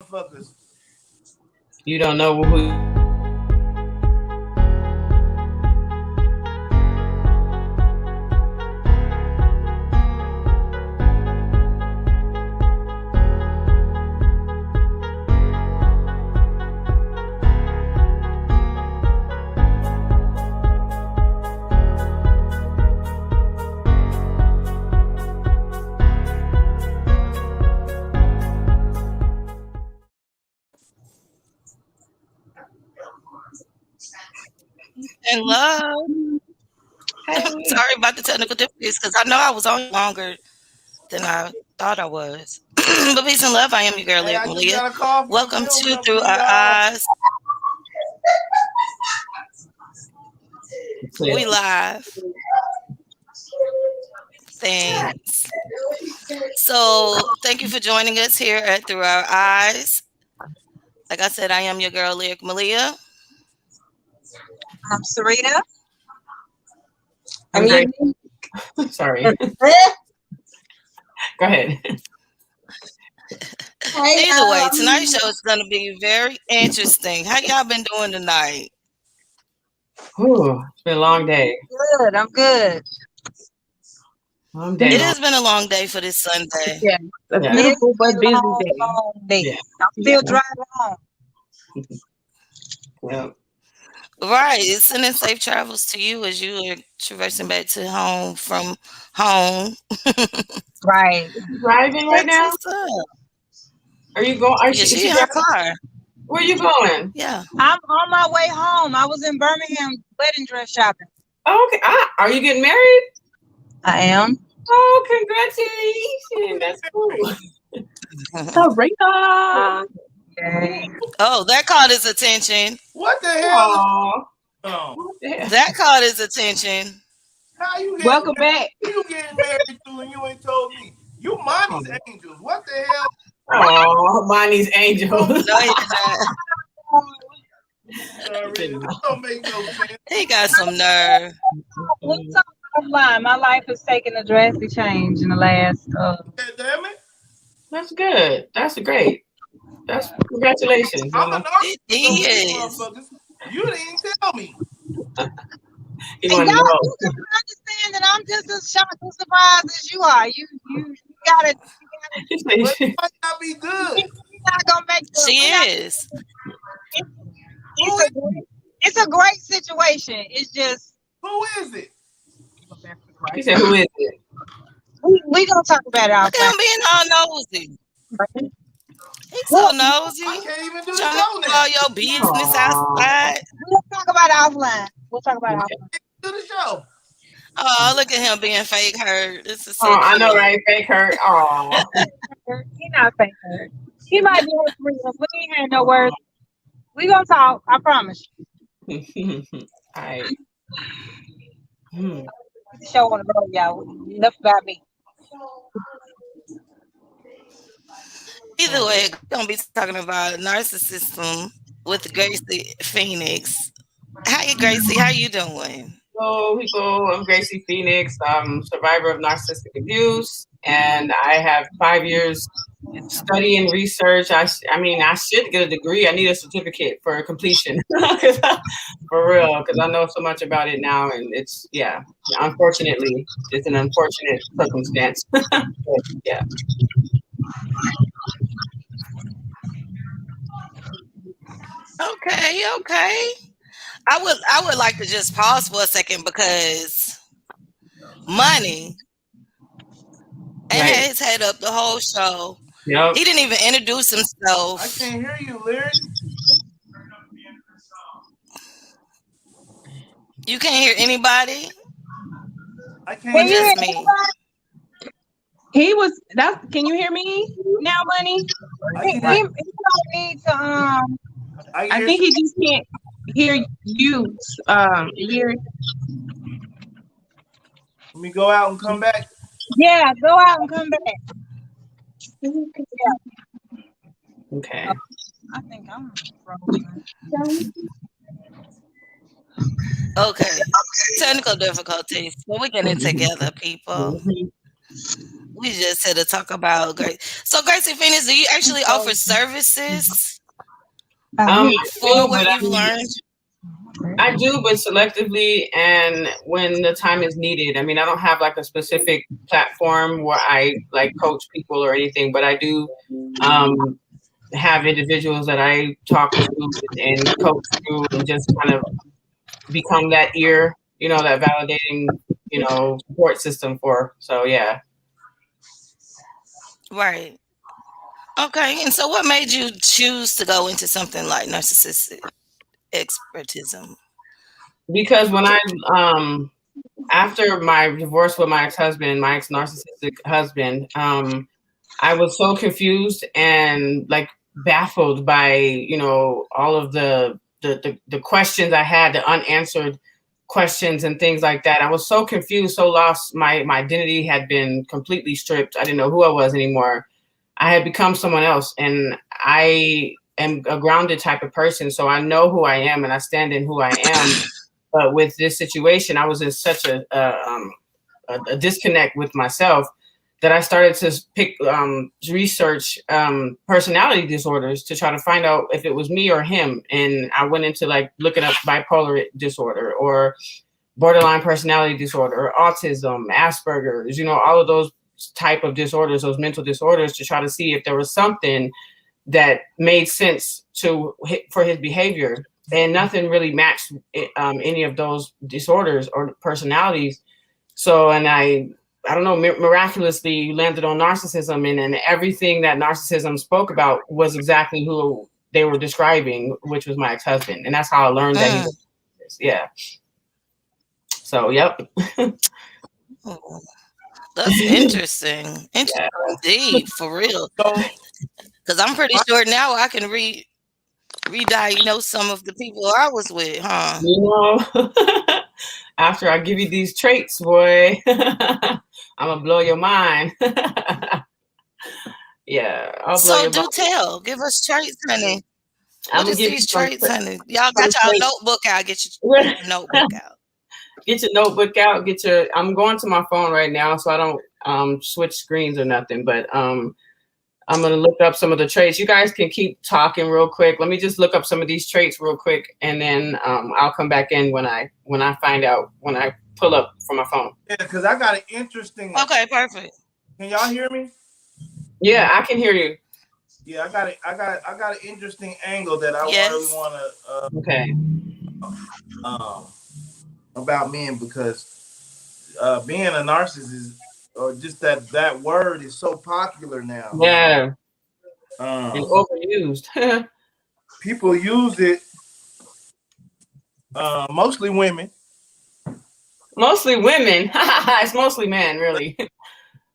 motherfuckers. You don't know who. Hello. Sorry about the technical difficulties because I know I was on longer than I thought I was. But peace and love. I am your girl, Hey, Leah I just Malia. got a call from the Welcome film to Through company, Our y'all. Eyes. We live. Thanks. So thank you for joining us here at Through Our Eyes. Like I said, I am your girl, Leah Malia. I'm Sarita. I'm great. Sorry. Go ahead. Either way, tonight's show is going to be very interesting. How y'all been doing tonight? Ooh, it's been a long day. Good. I'm good. Long day. It has been a long day for this Sunday. Yeah. Yeah. Beautiful but busy day. Yeah. I'm still driving home. Yeah. Right. Sending safe travels to you as you are traversing back to home from home. Right. You driving right now? What's up? Are you going? Yeah, she in her car. Where are you going? Yeah. I'm on my way home. I was in Birmingham wedding dress shopping. Oh, okay. Are you getting married? I am. Oh, congratulations. That's cool. Sarita. Yay. Oh, that caught his attention. What the hell? Oh. That caught his attention. How you getting Welcome back. Who you getting married to and you ain't told me? You Monty's angels. What the hell? Oh, Monty's angels. No, he That don't make no sense. He got some nerve. We'll talk offline. My life has taken a drastic change in the last. Damn it. That's good. That's great. That's congratulations. I'm a narcissist. He is. You didn't tell me. You And want to y'all, know? you can understand that I'm just as shocked and surprised as you are. You gotta. But it might not be good. You're not gonna make. She is. It's a great situation. It's just. Who is it? He said, "Who is it?" We gonna talk about it. Look at him being all nosy. He's so nosy. I can't even do the Trying show to do now. all your business outside. We'll talk about it offline. We'll talk about it offline. Do the show. Oh, look at him being fake hurt. This is so Oh, I know, cute. right? Fake hurt. Oh. He not fake hurt. He might be hurt for real. We ain't hearing no words. We gonna talk. I promise. All right. Show on the road, y'all. Enough about me. Either way, we're gonna be talking about narcissism with Gracie Phoenix. Hi, Gracie. How you doing? Hello, people. I'm Gracie Phoenix. I'm a survivor of narcissistic abuse, and I have 5 years study and research. I should get a degree. I need a certificate for completion, for real, because I know so much about it now, and unfortunately, it's an unfortunate circumstance. But, yeah. Okay. I would like to just pause for a second because money and Right. his head up the whole show. Yep. He didn't even introduce himself. I can't hear you, Lyric. You can't hear anybody? I Or can't hear just me? He was. That's. Can you hear me now, Money? He don't need to. I think he just can't hear you. Hear. Let me go out and come back. Yeah, go out and come back. Okay. I think I'm frozen. Okay. Technical difficulties. But we're getting it together, people. We just had to talk about Grace. So, Gracie Phoenix, do you actually offer services I for do, what you've learned? I do, but selectively and when the time is needed. I mean, I don't have like a specific platform where I like coach people or anything, but I do have individuals that I talk to and coach through and just kind of become that ear, that validating, support system for. So yeah. Right. Okay. And so what made you choose to go into something like narcissistic expertism? Because when I after my divorce with my ex-husband, my ex-narcissistic husband, I was so confused and like baffled by, all of the questions I had, the unanswered questions and things like that. I was so confused, so lost. My identity had been completely stripped. I didn't know who I was anymore. I had become someone else, and I am a grounded type of person. So I know who I am and I stand in who I am. But with this situation, I was in such a disconnect with myself that I started to research personality disorders to try to find out if it was me or him. And I went into like looking up bipolar disorder or borderline personality disorder or autism, Asperger's, all of those type of disorders, those mental disorders, to try to see if there was something that made sense for his behavior. And nothing really matched any of those disorders or personalities. So, and I don't know, miraculously landed on narcissism, and everything that narcissism spoke about was exactly who they were describing, which was my ex-husband. And that's how I learned that he was. Yeah. So, yep. Oh, that's interesting. Interesting indeed, for real. Because I'm pretty sure now I can re-diagnose some of the people I was with, huh? After I give you these traits, boy, I'm gonna blow your mind. Yeah, I'll blow your mind. So do tell. Give us traits, honey. What is these traits, honey? Y'all got y'all notebook out. Get your notebook out. Get your notebook out. I'm going to my phone right now, so I don't switch screens or nothing. But I'm gonna look up some of the traits. You guys can keep talking real quick. Let me just look up some of these traits real quick, and then I'll come back in when I find out, when I pull up from my phone. Yeah, because I got an interesting. Okay, perfect. Can y'all hear me? Yeah, I can hear you. Yeah, I got an interesting angle that I really want to. Okay. About men, because being a narcissist, or just that word, is so popular now. Yeah. And overused. People use it. Mostly women. Mostly women. It's mostly men, really.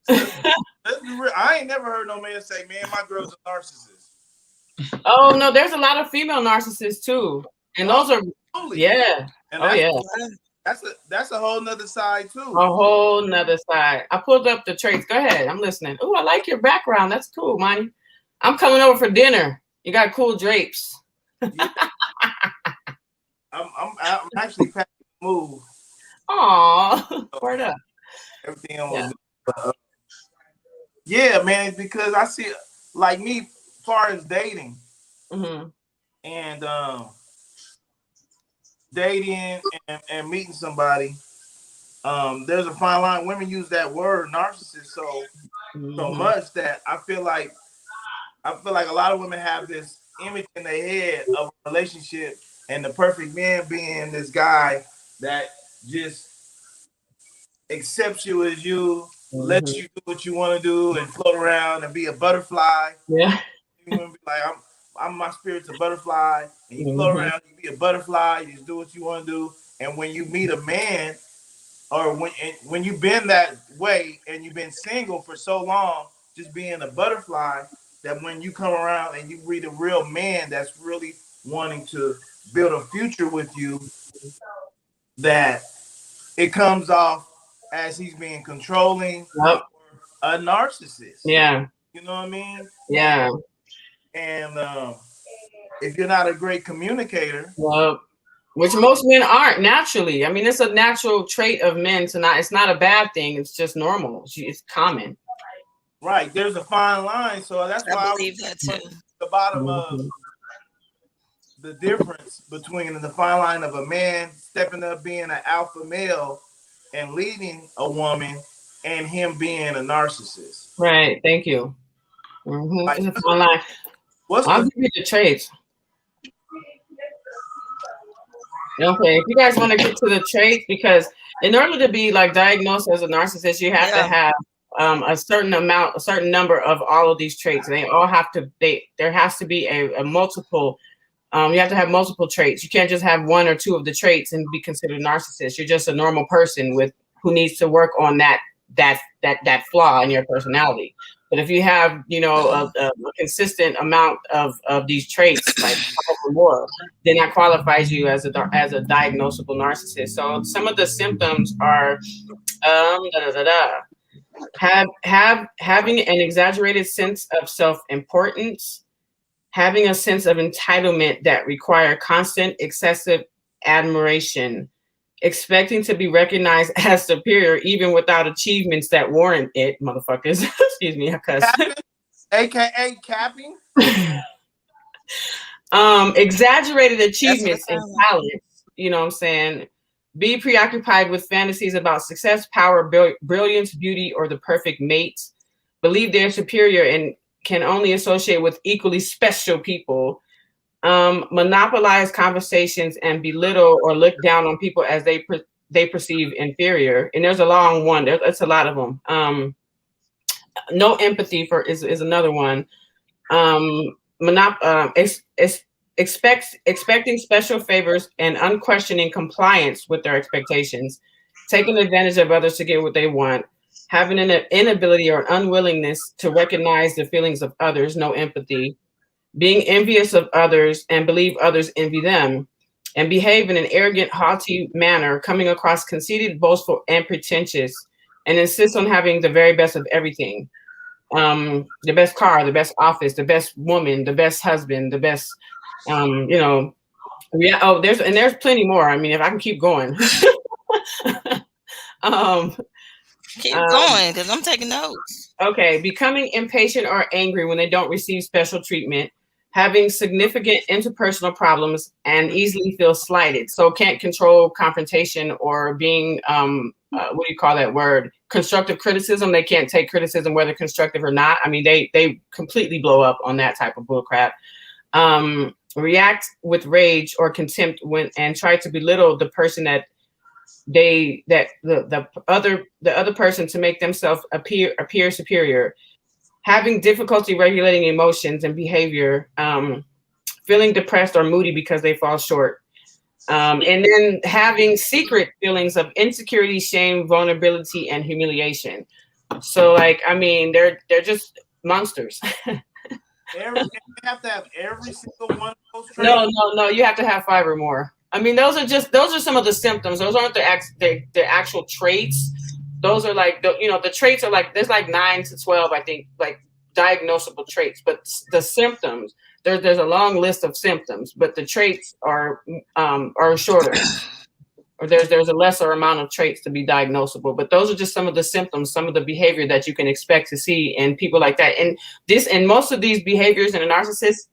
I ain't never heard no man say, "Man, my girl's a narcissist." Oh no, there's a lot of female narcissists too, and those are yeah. And that's a whole nother side too. A whole nother side. I pulled up the traits. Go ahead, I'm listening. Oh, I like your background. That's cool, Monty. I'm coming over for dinner. You got cool drapes. Yeah. I'm actually packing to move. Aw, word up. Everything on yeah, man, it's because I see, like me, as far as dating, and dating and meeting somebody, there's a fine line. Women use that word narcissist so much that I feel like a lot of women have this image in their head of a relationship, and the perfect man being this guy that just accepts you as you, lets you do what you want to do, and float around and be a butterfly. Yeah. You want to be like, I'm my spirit's a butterfly, and you float around, you be a butterfly, you just do what you want to do. And when you meet a man, or when you've been that way and you've been single for so long, just being a butterfly, that when you come around and you meet a real man that's really wanting to build a future with you, that it comes off as he's being controlling, a narcissist. Yeah. You know what I mean? Yeah. And if you're not a great communicator, which most men aren't naturally. I mean, it's a natural trait of men to not. It's not a bad thing. It's just normal. It's common. Right. There's a fine line. So that's why I believe that too. The bottom of the difference between the fine line of a man stepping up being an alpha male and leading a woman and him being a narcissist. Right. Thank you. Like, It's a fine line. I'll give you the traits. Okay, if you guys want to get to the traits, because in order to be like diagnosed as a narcissist, you have to have a certain number of all of these traits. They all have to. There has to be a multiple. You have to have multiple traits. You can't just have one or two of the traits and be considered a narcissist. You're just a normal person who needs to work on that flaw in your personality. But if you have, a consistent amount of these traits, like 5 or more, then that qualifies you as a diagnosable narcissist. So some of the symptoms are having an exaggerated sense of self-importance, having a sense of entitlement that require constant, excessive admiration, expecting to be recognized as superior even without achievements that warrant it, motherfuckers. Excuse me, because AKA capping. Exaggerated achievements and talents, you know what I'm saying? Be preoccupied with fantasies about success, power, brilliance, beauty, or the perfect mate. Believe they're superior and can only associate with equally special people. Monopolize conversations and belittle or look down on people as they perceive inferior. And there's a long one. That's a lot of them. No empathy is another one. Expecting special favors and unquestioning compliance with their expectations. Taking advantage of others to get what they want. Having an inability or unwillingness to recognize the feelings of others. No empathy. Being envious of others and believe others envy them, and behave in an arrogant, haughty manner, coming across conceited, boastful, and pretentious, and insist on having the very best of everything. The best car, the best office, the best woman, the best husband, the best, there's plenty more. I mean, if I can keep going. Keep going, because I'm taking notes. Okay, becoming impatient or angry when they don't receive special treatment, having significant interpersonal problems, and easily feel slighted. So can't control confrontation or being, what do you call that word? Constructive criticism. They can't take criticism, whether constructive or not. I mean, they completely blow up on that type of bullcrap. React with rage or contempt and try to belittle the person the other person to make themselves appear superior. Having difficulty regulating emotions and behavior, feeling depressed or moody because they fall short. And then having secret feelings of insecurity, shame, vulnerability, and humiliation. So they're just monsters. You have to have every single one of those traits? No, you have to have 5 or more. I mean, those are some of the symptoms. Those aren't the actual traits. Those are the traits are there's 9 to 12, I think, diagnosable traits. But the symptoms, there's a long list of symptoms, but the traits are shorter. Or there's a lesser amount of traits to be diagnosable. But those are just some of the symptoms, some of the behavior that you can expect to see in people like that. And most of these behaviors in a narcissist,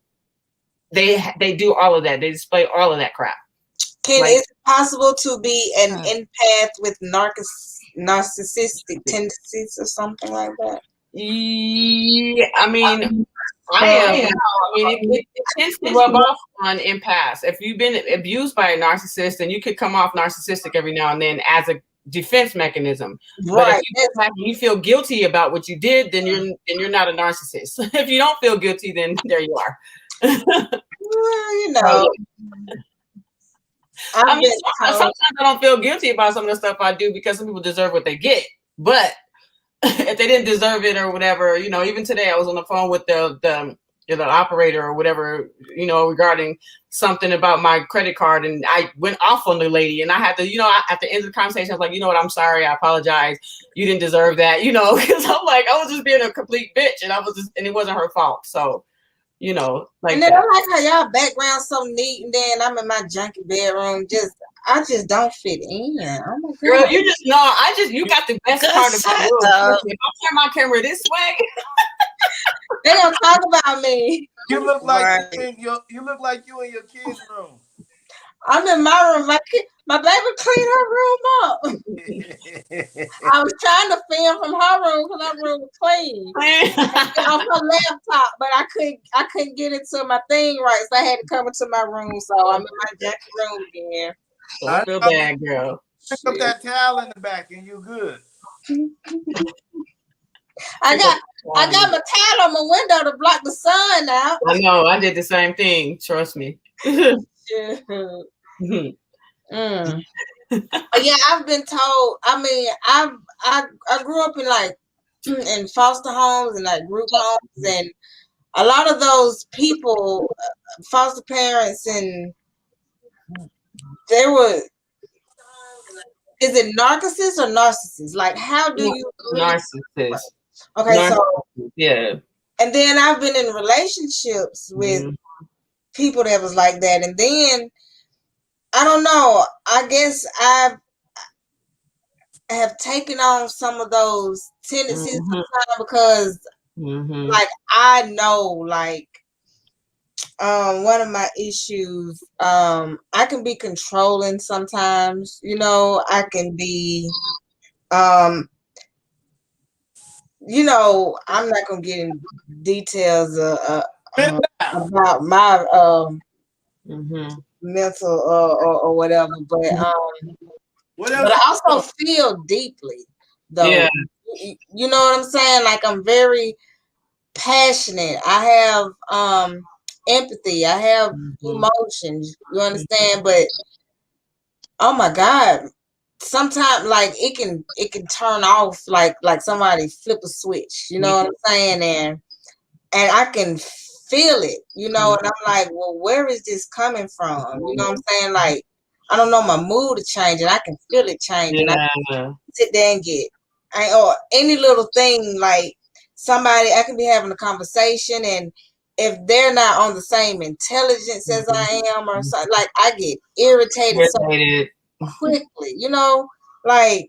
they do all of that. They display all of that crap. Is it possible to be an empath with narcissistic tendencies or something like that? Yeah, I mean, I am. It tends to rub off on empaths. If you've been abused by a narcissist, then you could come off narcissistic every now and then as a defense mechanism. Right. But if you feel guilty about what you did, then you're not a narcissist. If you don't feel guilty, then there you are. Well, sometimes I don't feel guilty about some of the stuff I do because some people deserve what they get. But if they didn't deserve it or whatever, even today I was on the phone with the operator or whatever, regarding something about my credit card, and I went off on the lady, and I had to, at the end of the conversation, I was like, you know what, I'm sorry, I apologize. You didn't deserve that, because I was just being a complete bitch, and it wasn't her fault. So, and then I like how y'all background so neat, and then I'm in my junky bedroom, just I just don't fit in. Oh my Girl, God. you got the best part of the world. If I turn my camera this way, They gonna talk about me. You look like Right. you look like you in your kids' room. I'm in my room. My baby cleaned her room up. I was trying to film from her room because her room was clean. On her laptop, but I couldn't get into my thing right, so I had to come into my room. So I'm in my jacket room again. don't feel bad, girl. Pick up that towel in the back and you good. I got my towel on my window to block the sun out. I know. I did the same thing. Trust me. Yeah, I've been told. I mean, I grew up in foster homes and like group homes, and a lot of those people, foster parents, and there were. Is it narcissists or narcissists? Like, how do you Narcissist? Okay, so yeah. And then I've been in relationships with people that was like that, and then I don't know. I guess I have taken on some of those tendencies sometimes because, like, I know, like, one of my issues, I can be controlling sometimes. You know, I can be, you know, I'm not gonna get in details about my mental or whatever, but I also feel deeply, though. Yeah. You know what I'm saying? Like, I'm very passionate. I have empathy. I have emotions. You understand? But oh my God, sometimes like it can turn off like somebody flip a switch. You know what I'm saying? And I can feel it, you know, and I'm like, well, where is this coming from? You know what I'm saying? Like, I don't know, my mood is changing. I can feel it changing. I can sit there and or any little thing, like somebody, I can be having a conversation, and if they're not on the same intelligence as I am or something, like I get irritated so quickly, you know, like,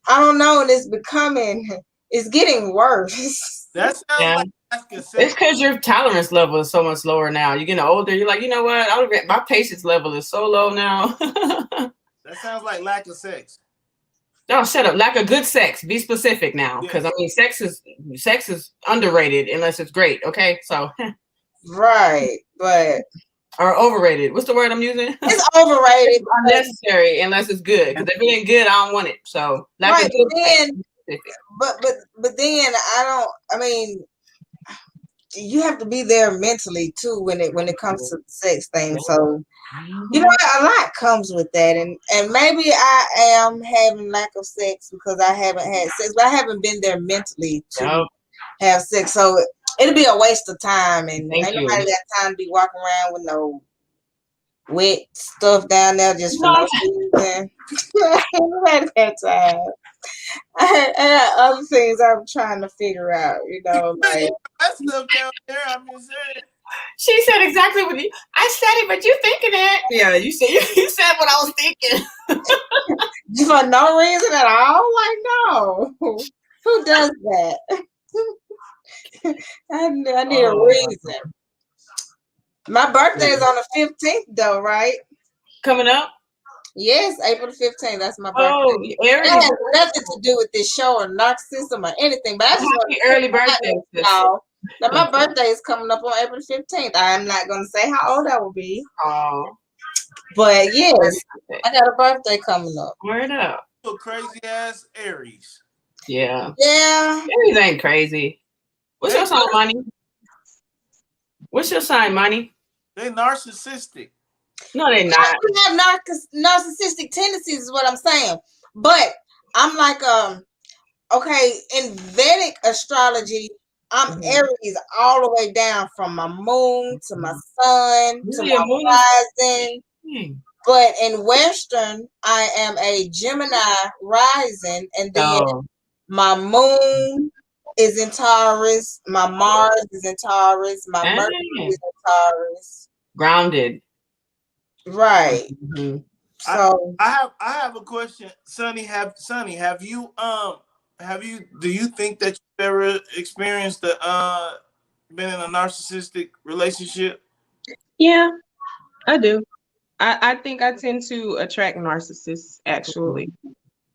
I don't know, and it's getting worse. That sounds like it's because your tolerance level is so much lower now. You're getting older. You're like, you know what? My patience level is so low now. That sounds like lack of sex. No, shut up. Lack of good sex. Be specific now, because I mean, sex is underrated unless it's great. Okay, so right, but or overrated. What's the word I'm using? It's overrated. It's unnecessary unless it's good. Because if it ain't good, I don't want it. So lack of good sex. But then I mean, you have to be there mentally too when it comes to the sex thing. So you know, a lot comes with that, and maybe I am having lack of sex because I haven't had sex, but I haven't been there mentally to have sex. So it'll be a waste of time, and ain't nobody got time to be walking around with no wet stuff down there just for no reason. Nobody got time. I had other things I'm trying to figure out, you know, like that stuff down there. I'm just saying. She said exactly what I said it, but you thinking it. Yeah, you said what I was thinking. For no reason at all. Like, no, who does that? I need a reason. My birthday is on the 15th, though, right? Coming up. Yes, April 15th. That's my birthday. Oh, It has nothing to do with this show or narcissism or anything. But I just want early birthday. Now, my birthday is coming up on April 15th. I'm not going to say how old I will be. Oh. But yes, I got a birthday coming up. Word up. So crazy ass Aries. Yeah. Yeah. Aries ain't crazy. What's your sign, Money? What's your sign, Money? They narcissistic. No, they're not. I have narcissistic tendencies, is what I'm saying. But I'm like, okay, in Vedic astrology, I'm Aries all the way down from my moon to my sun to my rising. But in Western, I am a Gemini rising, and then my moon is in Taurus, my Mars is in Taurus, my Mercury is in Taurus. Grounded. Right. So I have a question, Sonny. Have you do you think that you've ever experienced been in a narcissistic relationship? Yeah, I do. I think I tend to attract narcissists actually.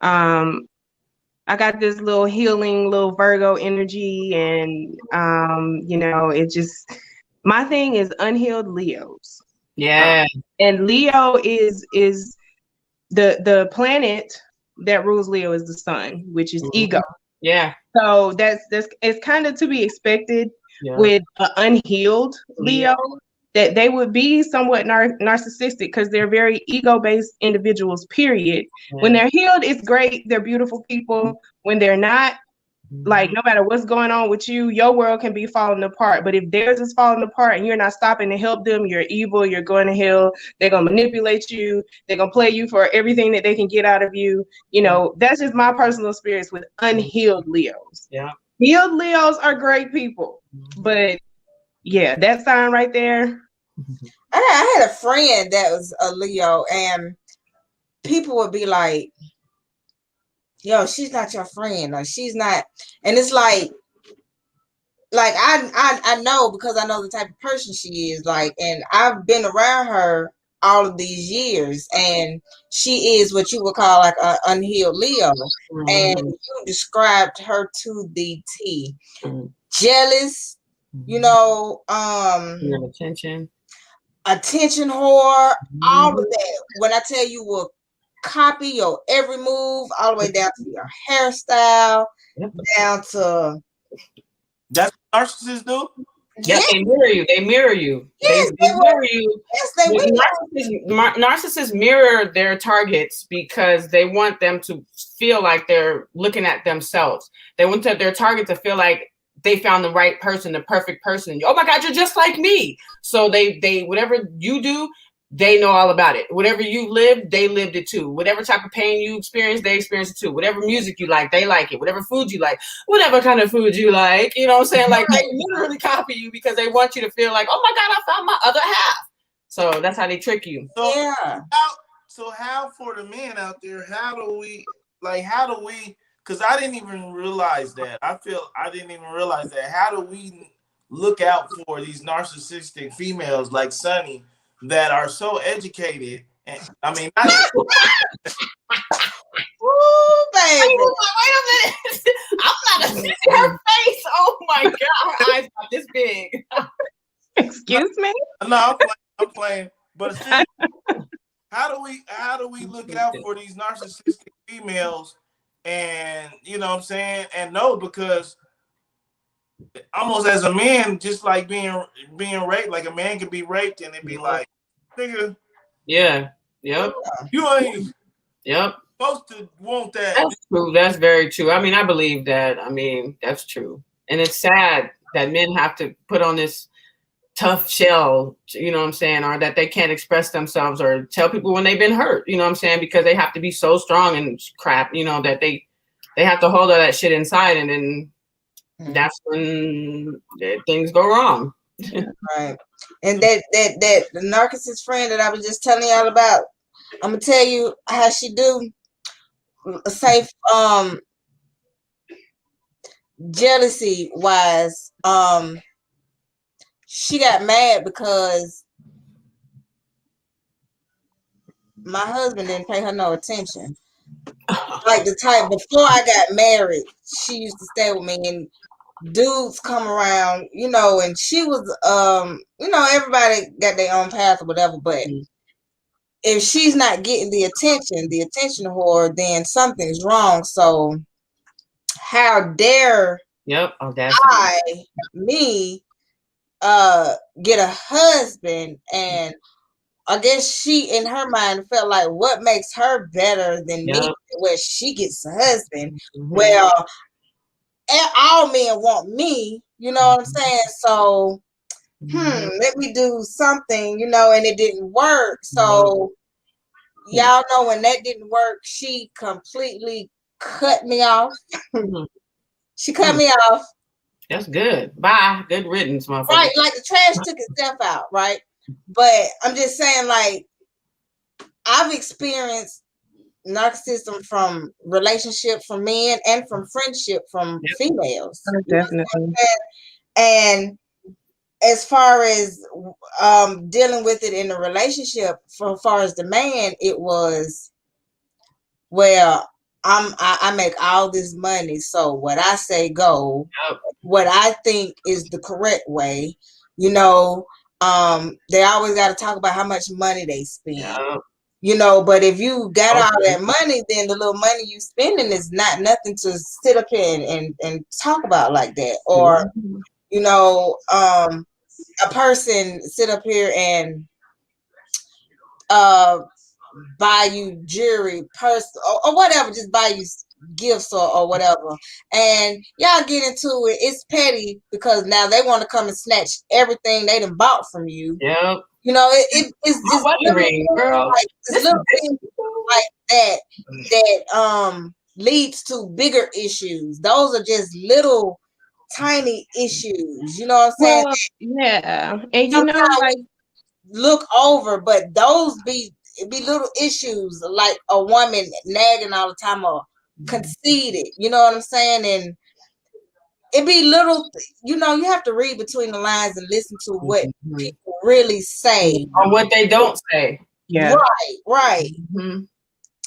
I got this little healing little Virgo energy, and it just, my thing is unhealed Leos. Yeah. And Leo is the planet that rules Leo is the sun, which is ego. Yeah. So that's it's kind of to be expected with an unhealed Leo, that they would be somewhat narcissistic because they're very ego-based individuals, period. When they're healed, it's great. They're beautiful people. When they're not, like, no matter what's going on with you, your world can be falling apart. But if theirs is falling apart and you're not stopping to help them, you're evil, you're going to hell. They're going to manipulate you. They're going to play you for everything that they can get out of you. That's just my personal experience with unhealed Leos. Yeah. Healed Leos are great people. But yeah, that sign right there. I had a friend that was a Leo, and people would be like, yo, she's not your friend, or she's not. And it's like I know, because I know the type of person she is, like, and I've been around her all of these years, and she is what you would call like an unhealed Leo. And you described her to the T. Jealous, attention whore, all of that. When I tell you, will copy your every move, all the way down to your hairstyle, down to. That's what narcissists do. Yeah, they mirror you. Yes, they mirror you. Yes, they will. Narcissists mirror their targets because they want them to feel like they're looking at themselves. They want their target to feel like they found the right person, the perfect person. Oh my God, you're just like me. So they whatever you do, they know all about it. Whatever you lived, they lived it too. Whatever type of pain you experienced, they experienced it too. Whatever music you like, they like it. Whatever food you like, whatever kind of food you like, you know what I'm saying? Like, they literally copy you because they want you to feel like, oh my God, I found my other half. So that's how they trick you. So, so how for the men out there, how do we, because I didn't even realize that. I didn't even realize that. How do we look out for these narcissistic females like Sunny that are so educated? And I mean, ooh, baby. Wait a minute. I'm not seeing her face. Oh my God, her eyes are this big. Excuse me? No, I'm playing. But how do we look out for these narcissistic females? And you know what I'm saying? And no, because almost as a man, just like being raped, like a man could be raped and it'd be like, nigga. Yeah. Yep. You ain't supposed to want that. That's true. That's very true. I mean, I believe that. I mean, that's true. And it's sad that men have to put on this tough shell, you know what I'm saying, or that they can't express themselves or tell people when they've been hurt, you know what I'm saying, because they have to be so strong and crap, that they have to hold all that shit inside, and then that's when things go wrong. Right. And that the narcissist friend that I was just telling y'all about, I'm gonna tell you how she do. Say jealousy wise, she got mad because my husband didn't pay her no attention. Like the type, before I got married, she used to stay with me, and dudes come around, and she was, everybody got their own path or whatever, but if she's not getting the attention whore, then something's wrong. So how dare me get a husband? And I guess she, in her mind, felt like, what makes her better than me, where she gets a husband? Well, all men want me, you know what I'm saying? So, let me do something, and it didn't work. So, y'all know when that didn't work, she completely cut me off. She cut me off. That's good. Bye. Good riddance, motherfucker. Right, like the trash took itself out, right? But I'm just saying, like, I've experienced narcissism from relationship from men and from friendship from females. Definitely. And as far as dealing with it in a relationship, from far as the man, it was, well, I make all this money, so what I say go, what I think is the correct way. They always got to talk about how much money they spend. But if you got all that money, then the little money you spending is not nothing to sit up here and talk about like that. Or, a person sit up here and buy you jewelry, purse, or whatever, just buy you gifts or whatever. And y'all get into it. It's petty because now they want to come and snatch everything they done bought from you. Yeah. It's little things like that leads to bigger issues. Those are just little tiny issues. You know what I'm saying? Well, yeah. And like look over, but those be little issues like a woman nagging all the time or conceited. You know what I'm saying? And it be little, you have to read between the lines and listen to what people really say or what they don't say. Yeah. Right.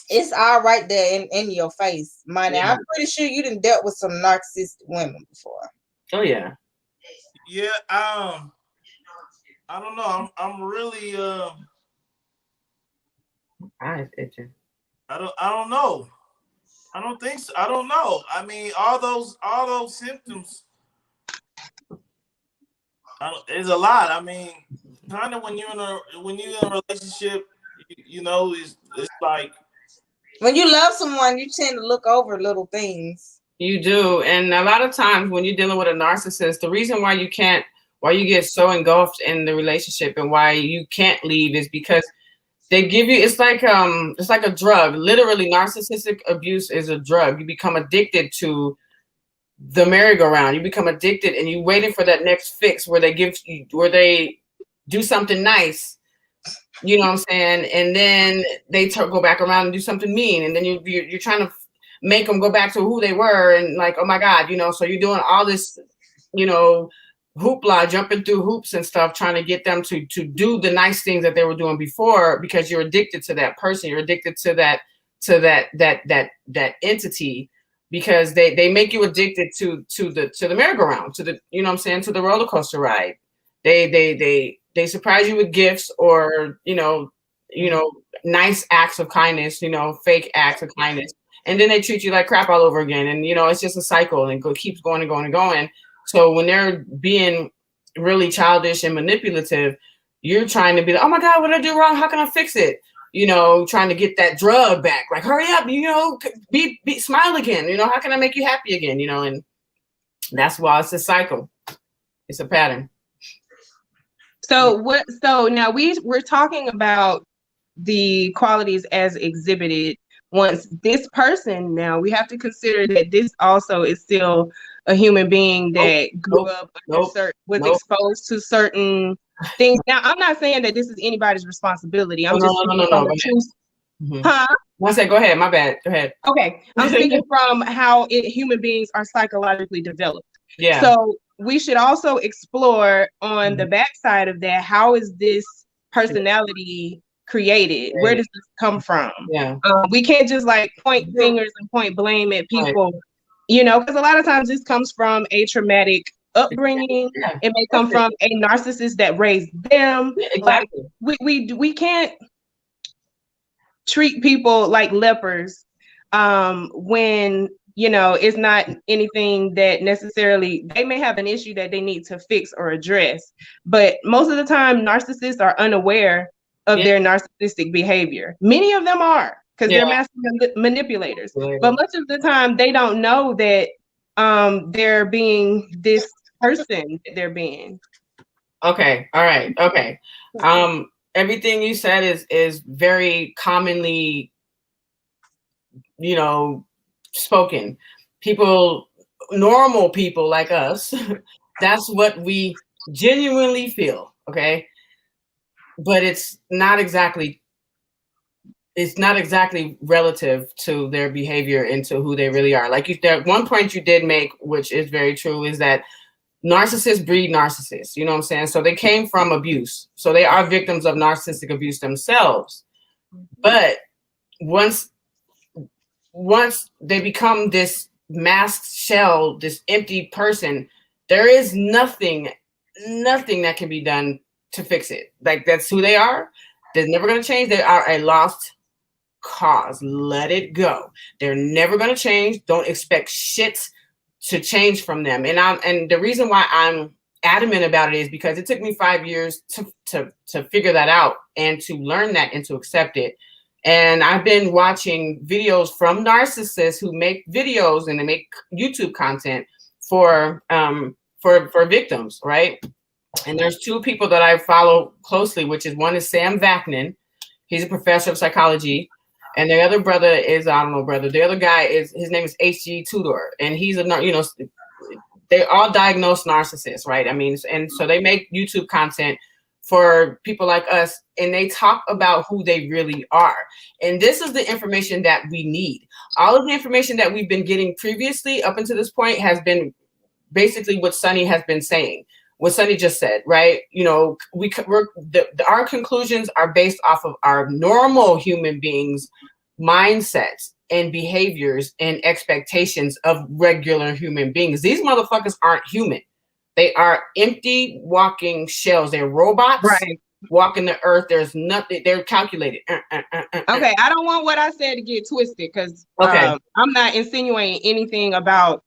It's all right there in your face, money. I'm pretty sure you done dealt with some narcissistic women before. Oh yeah. Yeah. I don't know. I'm really eyes itching. I don't know. I don't think so. I don't know. I mean, all those symptoms. It's a lot. I mean, kind of when you're in a relationship, it's like when you love someone, you tend to look over little things. You do, and a lot of times when you're dealing with a narcissist, the reason why you get so engulfed in the relationship and why you can't leave is because they give you, it's like a drug. Literally, narcissistic abuse is a drug. You become addicted to the merry-go-round. You become addicted, and you're waiting for that next fix where they do something nice. You know what I'm saying? And then they go back around and do something mean, and then you're trying to make them go back to who they were, and like, oh my God, so you're doing all this, hoopla, jumping through hoops and stuff, trying to get them to do the nice things that they were doing before, because you're addicted to that person. You're addicted to that entity, because they make you addicted to the merry-go-round, to the, to the roller coaster ride. They surprise you with gifts or, nice acts of kindness, fake acts of kindness. And then they treat you like crap all over again. And, it's just a cycle, and keeps going and going and going. So when they're being really childish and manipulative, you're trying to be like, oh my God, what did I do wrong? How can I fix it? Trying to get that drug back. Like, hurry up, be smile again. How can I make you happy again? And that's why it's a cycle. It's a pattern. So now we're talking about the qualities as exhibited. Once this person, now we have to consider that this also is still a human being that grew up was exposed to certain things. Now, I'm not saying that this is anybody's responsibility. I'm just speaking from the truth. Huh? One second, go ahead. My bad. Go ahead. Okay. I'm speaking from how human beings are psychologically developed. Yeah. So we should also explore on the backside of that, how is this personality created? Where does this come from? Yeah. We can't just like point fingers and point blame at people, because a lot of times this comes from a traumatic upbringing. Yeah. It may come from a narcissist that raised them. Yeah, exactly. Like we can't treat people like lepers when it's not anything that necessarily, they may have an issue that they need to fix or address, but most of the time narcissists are unaware of their narcissistic behavior. Many of them are, because they're master manipulators. But much of the time they don't know that they're being this person that they're being. Okay. All right. Okay. Everything you said is very commonly, spoken. People, normal people like us, that's what we genuinely feel. Okay. But it's not exactly it's not exactly relative to their behavior and to who they really are. Like that one point you did make, which is very true, is that narcissists breed narcissists. You know what I'm saying? So they came from abuse. So they are victims of narcissistic abuse themselves. But once they become this masked shell, this empty person, there is nothing that can be done to fix it. Like that's who they are. They're never going to change. They are a lost cause. Let it go. They're never going to change. Don't expect shit to change from them. And the reason why I'm adamant about it is because it took me 5 years to figure that out and to learn that and to accept it. And I've been watching videos from narcissists who make videos and they make YouTube content for victims, right? And there's two people that I follow closely, which is one is Sam Vaknin. He's a professor of psychology. And the other brother is, I don't know, brother. The other guy his name is H.G. Tudor. And he's they all diagnose narcissists, right? I mean, and so they make YouTube content for people like us, and they talk about who they really are. And this is the information that we need. All of the information that we've been getting previously up until this point has been basically what Sunny has been saying, what Sunny just said, right? You know, our conclusions are based off of our normal human beings' mindsets and behaviors and expectations of regular human beings. These motherfuckers aren't human. They are empty walking shells. They're robots walking the earth. There's nothing. They're calculated. Okay, I don't want what I said to get twisted because I'm not insinuating anything about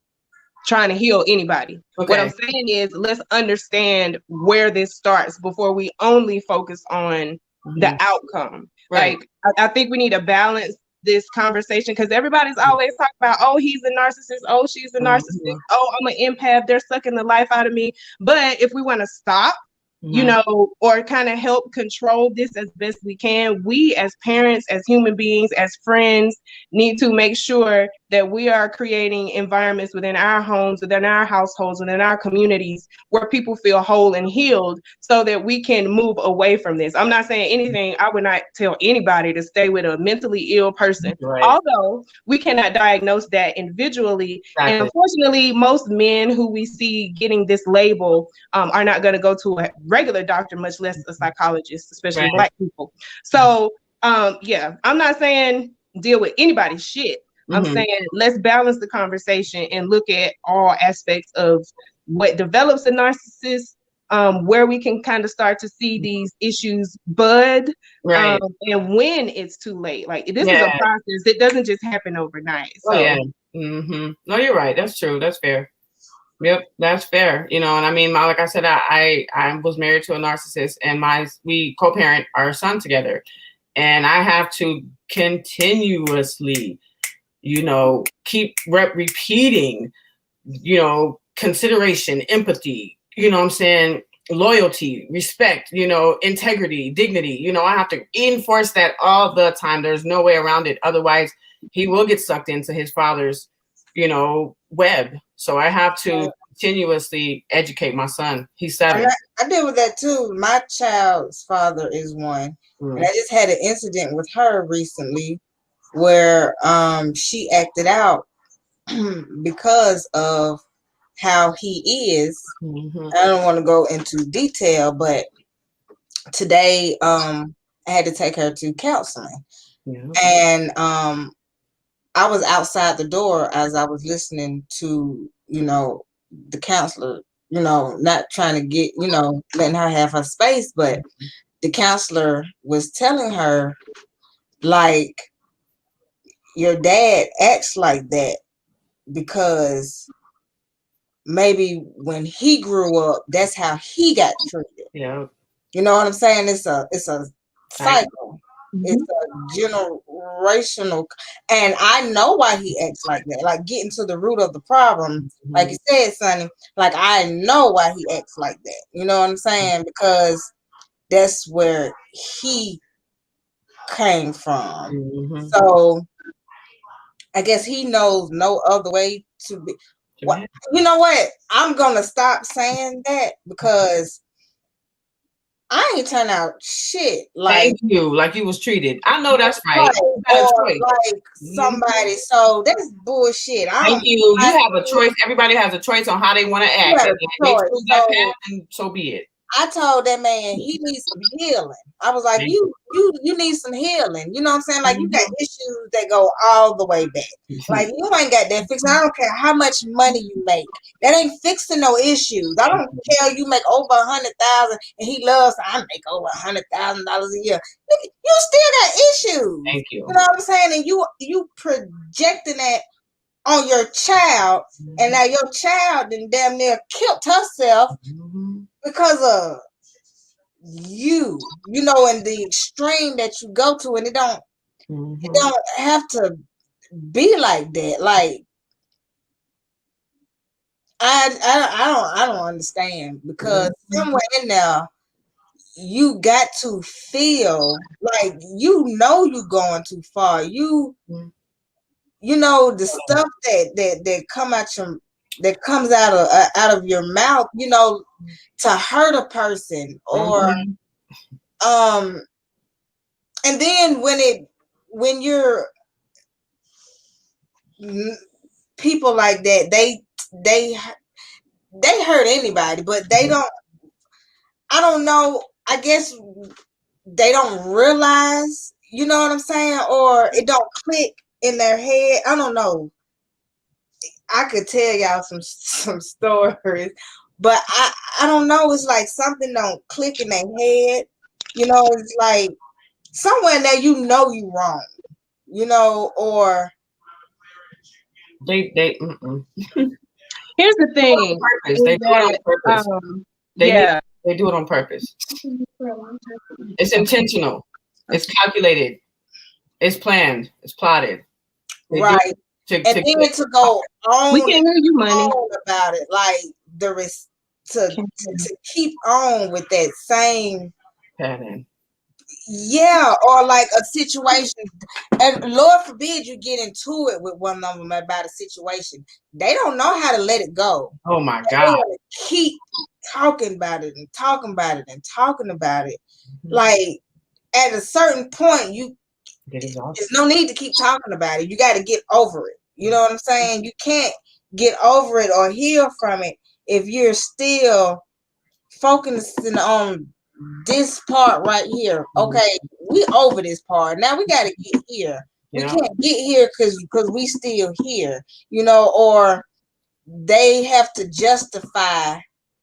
trying to heal anybody. Okay. What I'm saying is let's understand where this starts before we only focus on the outcome. Right. Like I think we need to balance this conversation because everybody's always talking about, oh, he's a narcissist, oh, she's a narcissist, oh, I'm an empath, they're sucking the life out of me. But if we want to stop, you know, or kind of help control this as best we can, we as parents, as human beings, as friends, need to make sure that we are creating environments within our homes, within our households, within our communities where people feel whole and healed so that we can move away from this. I'm not saying anything. I would not tell anybody to stay with a mentally ill person, although we cannot diagnose that individually. Exactly. And unfortunately, most men who we see getting this label are not going to go to a regular doctor, much less a psychologist, especially Black people. So, I'm not saying deal with anybody's shit. I'm saying let's balance the conversation and look at all aspects of what develops a narcissist, where we can kind of start to see these issues bud, and when it's too late. Like this is a process. It doesn't just happen overnight. So. No, you're right. That's true. That's fair. Yep, that's fair. You know, and I mean, like I said, I was married to a narcissist, and we co-parent our son together, and I have to continuously, you know, keep repeating, you know, consideration, empathy, you know what I'm saying, loyalty, respect, you know, integrity, dignity. You know, I have to enforce that all the time. There's no way around it. Otherwise, he will get sucked into his father's, you know, web. So I have to continuously educate my son. He's 7. I deal with that too. My child's father is one. And I just had an incident with her recently where she acted out because of how he is. I don't want to go into detail, but today I had to take her to counseling. And I was outside the door as I was listening to, you know, the counselor, you know, not trying to get, you know, letting her have her space, but the counselor was telling her, like, your dad acts like that because maybe when he grew up, that's how he got treated. Yeah. You know what I'm saying? It's a cycle. It's a generational, and I know why he acts like that. Like getting to the root of the problem, like you said, Sonny. Like I know why he acts like that. You know what I'm saying? Because that's where he came from. So I guess he knows no other way to be. You know what? I'm gonna stop saying that because I ain't turn out shit like Thank you, like you was treated. I know that's right. You got a or choice. like somebody. So that's bullshit. I Thank don't. you. You have a choice. Everybody has a choice on how they want to act. have And a if they choice. choose that path, then so be it. I told that man he needs some healing. I was like, Thank you need some healing. You know what I'm saying? Like you got issues that go all the way back. Like you ain't got that fixed. I don't care how much money you make. That ain't fixing no issues. I don't care you make over 100,000 and he loves. I make over $100,000 a year. You still got issues. Thank you. You know what I'm saying? And you projecting that on your child, and now your child then damn near killed herself because of you know, in the extreme that you go to, and it don't have to be like that. Like I don't understand, because somewhere in there you got to feel like you going too far. You know the stuff that comes out of your mouth, you know, to hurt a person, or and then when you're people like that, they hurt anybody, but they don't. I don't know. I guess they don't realize. You know what I'm saying? Or it don't click in their head. I don't know. I could tell y'all some stories, but I don't know. It's like something don't click in their head. You know, it's like somewhere in there you know you wrong. You know, or they Here's the thing. They do it on purpose. They do it on purpose. It's intentional. It's calculated. It's planned. It's plotted. Right. And then to go on, we can't hear you, money, about it, like to keep on with that same pattern. Yeah, or like a situation, and Lord forbid you get into it with one of them about a situation. They don't know how to let it go. Oh my God! They keep talking about it and talking about it and talking about it. Like at a certain point, there's no need to keep talking about it. You got to get over it. You know what I'm saying? You can't get over it or heal from it if you're still focusing on this part right here. Okay, we over this part. Now we got to get here. We can't get here because we still here, you know, or they have to justify.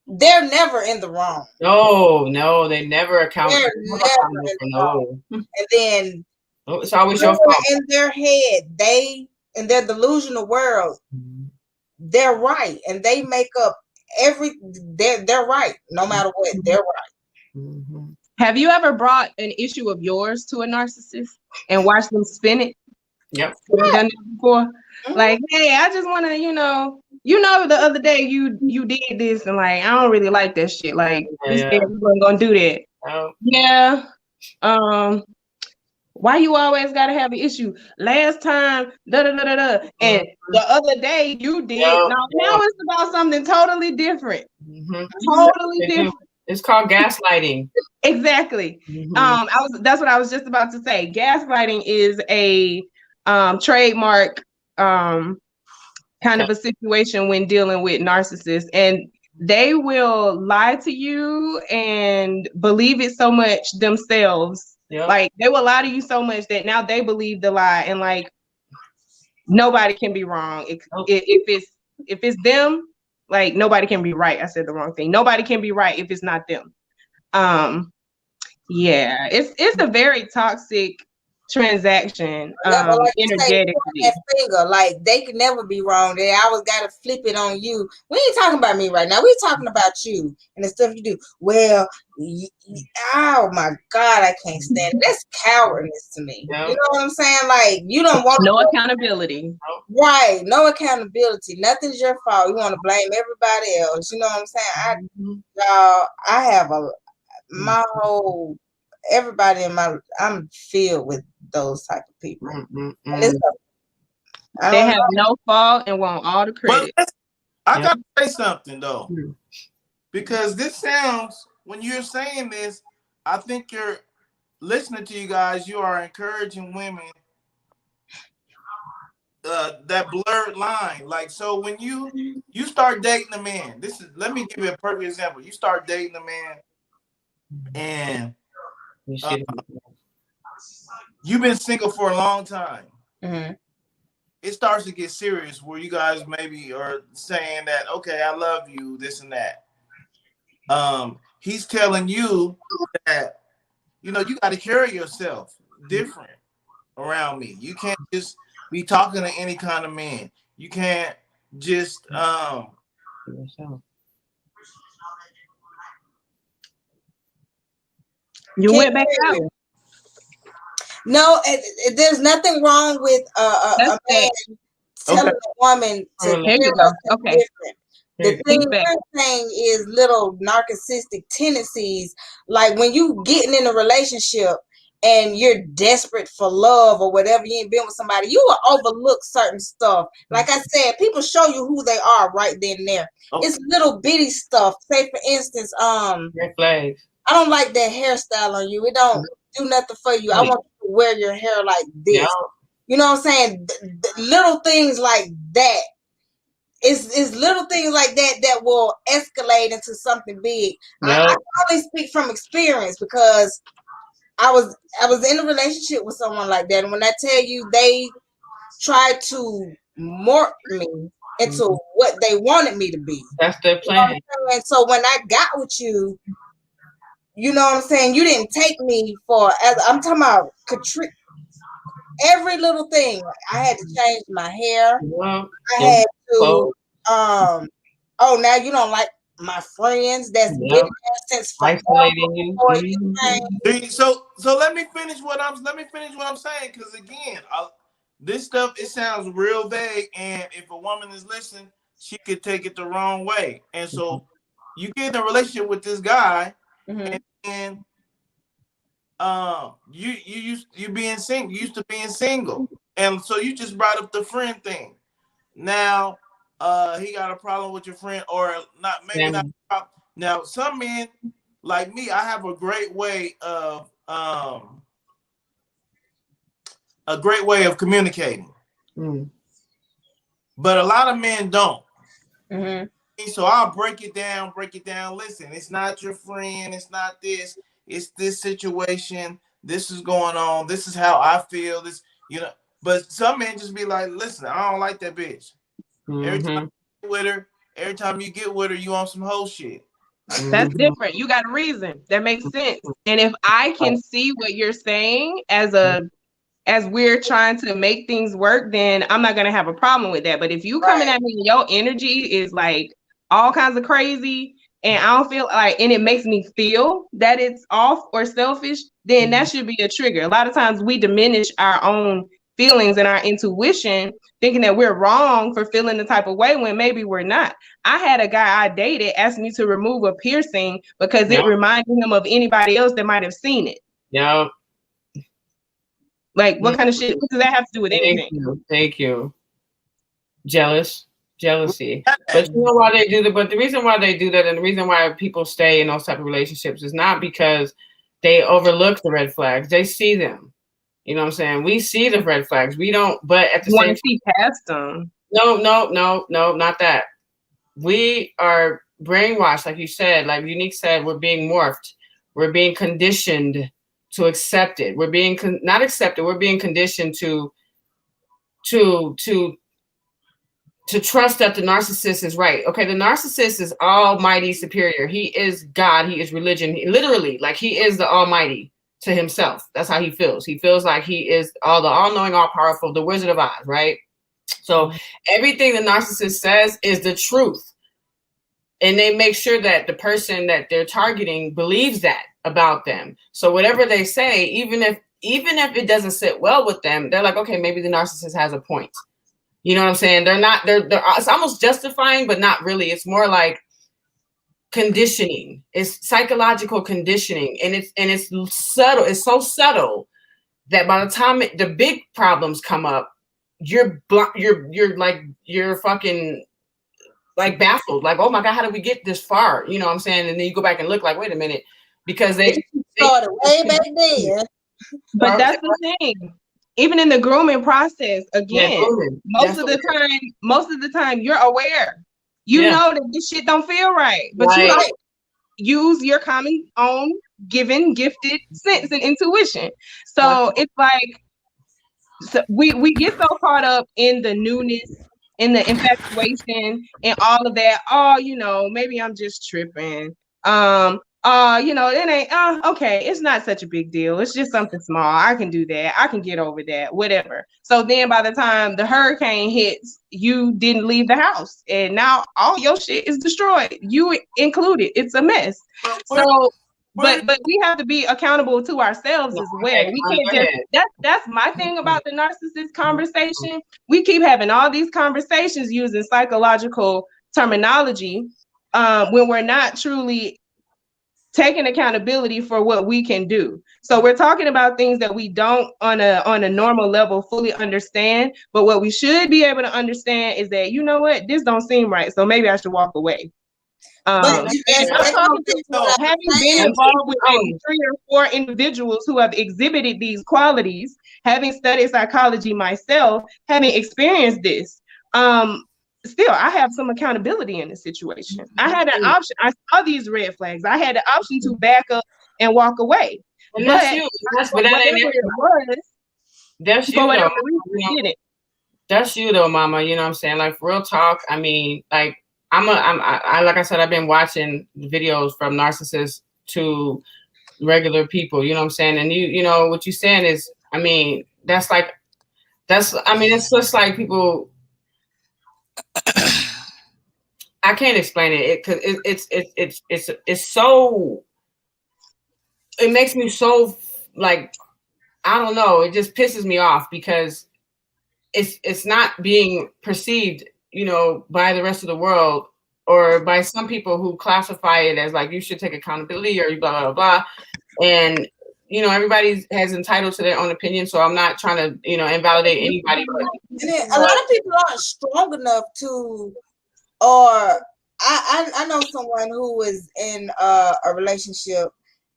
They're never in the wrong. No, they never account. They're never in the wrong. And then it's always your fault. In their head, in their delusional world, they're right, and they make up they're right no matter what. They're right. Have you ever brought an issue of yours to a narcissist and watched them spin it? Yep. Have you done that before? Like, hey, I just want to, you know, the other day you did this, and like, I don't really like that shit. Like, we said we weren't gonna do that. Oh. Yeah. Why you always gotta have an issue? Last time, and the other day you did. Now it's about something totally different. Totally different. It's called gaslighting. Exactly. That's what I was just about to say. Gaslighting is a trademark kind of a situation when dealing with narcissists, and they will lie to you and believe it so much themselves. Like they will lie to you so much that now they believe the lie, and like nobody can be wrong. If it's them, like nobody can be right. I said the wrong thing. Nobody can be right if it's not them. Yeah, it's a very toxic transaction, energetically. Like they could never be wrong. They always gotta flip it on you. We ain't talking about me right now. We talking about you and the stuff you do. Well, oh my God, I can't stand it. That's cowardice to me. You know what I'm saying? Like you don't want no accountability. Right, no accountability. Nothing's your fault. You want to blame everybody else. You know what I'm saying? I have my whole everybody in I'm filled with those type of people. They have no fault and want all the credit. I gotta say something though, because this sounds, when you're saying this, I think you're listening to you guys. You are encouraging women that blurred line. Like, so when you start dating a man, let me give you a perfect example. You start dating a man, and you've been single for a long time. Mm-hmm. It starts to get serious where you guys maybe are saying that, okay, I love you, this and that. He's telling you that, you got to carry yourself different around me. You can't just be talking to any kind of man. You can't just You went back out. No, there's nothing wrong with a man telling a woman to carry herself different. The thing we're saying is little narcissistic tendencies, like when you getting in a relationship and you're desperate for love or whatever, you ain't been with somebody, you will overlook certain stuff. Like I said, people show you who they are right then and there. It's little bitty stuff. Say for instance, red flags. I don't like that hairstyle on you. It don't do nothing for you. I want you to wear your hair like this. Yeah. You know what I'm saying? Little things like that. It's little things like that will escalate into something big. I can only speak from experience because I was in a relationship with someone like that, and when I tell you they tried to morph me into what they wanted me to be. That's their plan. And so when I got with you, you know what I'm saying? You didn't take me for, as I'm talking about every little thing. I had to change my hair. I had to, now you don't like my friends that's been there since forever before you came. So let me finish what I'm saying, because again, this stuff, it sounds real vague, and if a woman is listening, she could take it the wrong way. And so you get in a relationship with this guy, and you used to being single, and so you just brought up the friend thing. Now he got a problem with your friend, or not, maybe not. Now some men like me, I have a great way of communicating, but a lot of men don't. So I'll break it down. Listen, it's not your friend. It's not this. It's this situation. This is going on. This is how I feel. This, But some men just be like, listen, I don't like that bitch. Every time you get with her, you on some whole shit. That's different. You got a reason. That makes sense. And if I can see what you're saying as we're trying to make things work, then I'm not gonna have a problem with that. But if you coming at me and your energy is like all kinds of crazy, and I don't feel like, and it makes me feel that it's off or selfish, then that should be a trigger. A lot of times we diminish our own feelings and our intuition, thinking that we're wrong for feeling the type of way when maybe we're not. I had a guy I dated ask me to remove a piercing because it reminded him of anybody else that might have seen it. Yeah. Like, what kind of shit? What does that have to do with anything? Thank you. Jealousy. But you know why they do that? But the reason why they do that, and the reason why people stay in those type of relationships, is not because they overlook the red flags. They see them. You know what I'm saying? We see the red flags. We don't, but at the same time, see past them. No, not that. We are brainwashed, like you said, like Unique said, we're being morphed. We're being conditioned to accept it. We're being not accepted. We're being conditioned to trust that the narcissist is right. Okay, the narcissist is almighty superior. He is God. He is religion. Literally, like he is the almighty to himself. That's how he feels. He feels like he is the all-knowing, all-powerful, the Wizard of Oz, right? So everything the narcissist says is the truth. And they make sure that the person that they're targeting believes that about them. So whatever they say, even if it doesn't sit well with them, they're like, okay, maybe the narcissist has a point. You know what I'm saying? They're it's almost justifying, but not really. It's more like conditioning. It's psychological conditioning, and it's subtle. It's so subtle that by the time the big problems come up, you're fucking like baffled, like, oh my God, how did we get this far? You know what I'm saying? And then you go back and look like, wait a minute, because they started way back then. But that's the thing. Even in the grooming process, again, most of the time you're aware. You know that this shit don't feel right. But you don't use your common own gifted sense and intuition. So it's like we get so caught up in the newness, in the infatuation and all of that. Oh, maybe I'm just tripping. It ain't okay, it's not such a big deal. It's just something small. I can do that. I can get over that, whatever. So then by the time the hurricane hits, you didn't leave the house. And now all your shit is destroyed. You included. It's a mess. But we have to be accountable to ourselves as well. We can't that's my thing about the narcissist conversation. We keep having all these conversations using psychological terminology when we're not truly taking accountability for what we can do. So we're talking about things that we don't on a normal level fully understand, but what we should be able to understand is that, you know what, this don't seem right, so maybe I should walk away. Having been involved with 3 or 4 individuals who have exhibited these qualities, having studied psychology myself, having experienced this, still, I have some accountability in the situation. I had an option. I saw these red flags. I had the option to back up and walk away. And that's you. That's you though. That's you though, Mama. You know what I'm saying? Like, real talk. I mean, like, like I said, I've been watching videos from narcissists to regular people. You know what I'm saying? And you know what you're saying is, I mean, it's just like people. I can't explain it because it's so. It makes me so, like, I don't know. It just pisses me off because it's not being perceived, by the rest of the world or by some people who classify it as like you should take accountability or blah blah blah, and everybody has entitled to their own opinion. So I'm not trying to invalidate anybody. But a lot of people aren't strong enough to. Or I know someone who was in a relationship,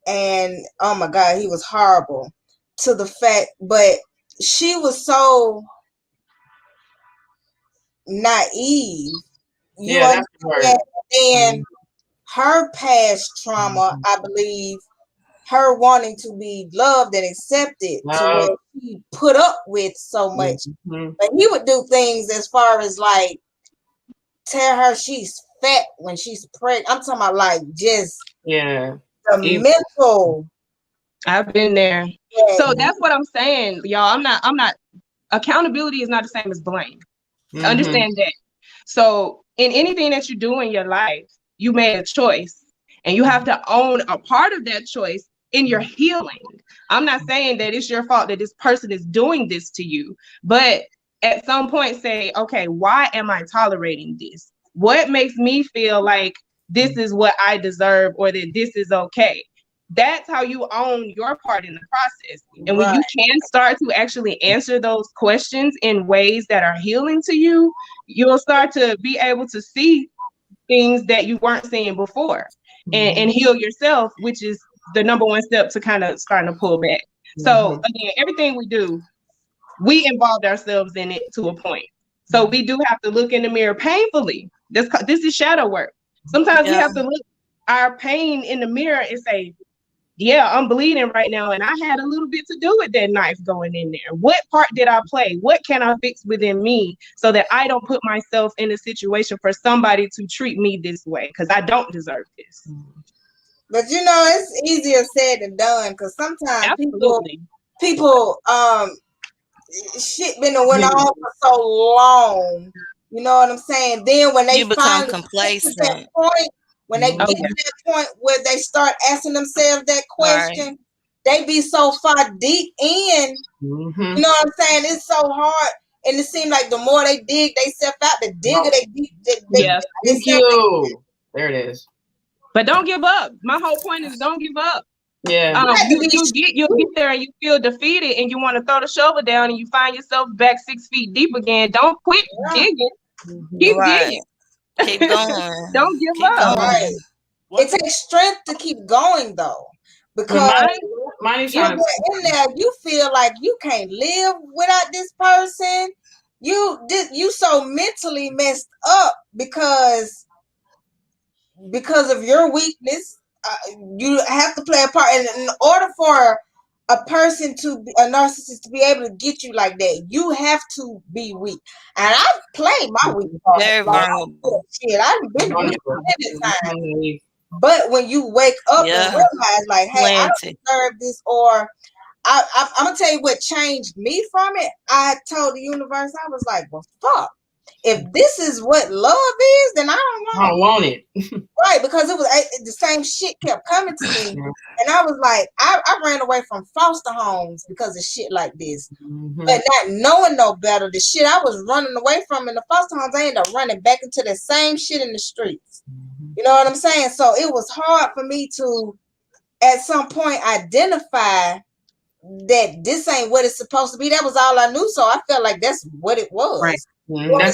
and oh my God, he was horrible to the fact, but she was so naive. You understand? And her past trauma, I believe, her wanting to be loved and accepted, to where she put up with so much. But he would do things as far as like tell her she's fat when she's pregnant. I'm talking about like just the mental. I've been there. Yeah. So that's what I'm saying, y'all. I'm not accountability is not the same as blame. Understand that. So in anything that you do in your life, you made a choice and you have to own a part of that choice in your healing. I'm not saying that it's your fault that this person is doing this to you, but at some point say, okay, why am I tolerating this? What makes me feel like this is what I deserve or that this is okay? That's how you own your part in the process. And when you can start to actually answer those questions in ways that are healing to you, you'll start to be able to see things that you weren't seeing before and heal yourself, which is the number one step to kind of starting to pull back. So again, everything we do, we involved ourselves in it to a point. So we do have to look in the mirror painfully. This is shadow work. Sometimes we have to look our pain in the mirror and say, yeah, I'm bleeding right now. And I had a little bit to do with that knife going in there. What part did I play? What can I fix within me so that I don't put myself in a situation for somebody to treat me this way? Because I don't deserve this. But it's easier said than done because sometimes people shit been went on for so long. You know what I'm saying? Then when they become complacent, that point, when they get to that point where they start asking themselves that question, they be so far deep in. You know what I'm saying? It's so hard, and it seems like the more they dig themselves out, the digger they deep. Thank you. There it is. But don't give up. My whole point is don't give up. Yeah. You'll get there and you feel defeated and you want to throw the shovel down and you find yourself back 6 feet deep again. Don't quit digging. Keep digging. Keep going. Don't give up. Right. It takes strength to keep going though. because Money's you're in there, you feel like you can't live without this person. You so mentally messed up because of your weakness. You have to play a part, and in order for a person a narcissist to be able to get you like that, you have to be weak. And I've played my weak part. Very vulnerable. Shit, I've been weak many times. But when you wake up and realize, like, hey, I don't deserve this, or I'm gonna tell you what changed me from it. I told the universe, I was like, well, fuck. If this is what love is, then I don't want it. Right, because it was the same shit kept coming to me. And I was like, I ran away from foster homes because of shit like this. But not knowing no better, the shit I was running away from in the foster homes, I ended up running back into the same shit in the streets. You know what I'm saying? So it was hard for me to, at some point, identify that this ain't what it's supposed to be. That was all I knew. So I felt like that's what it was. Right. Somewhere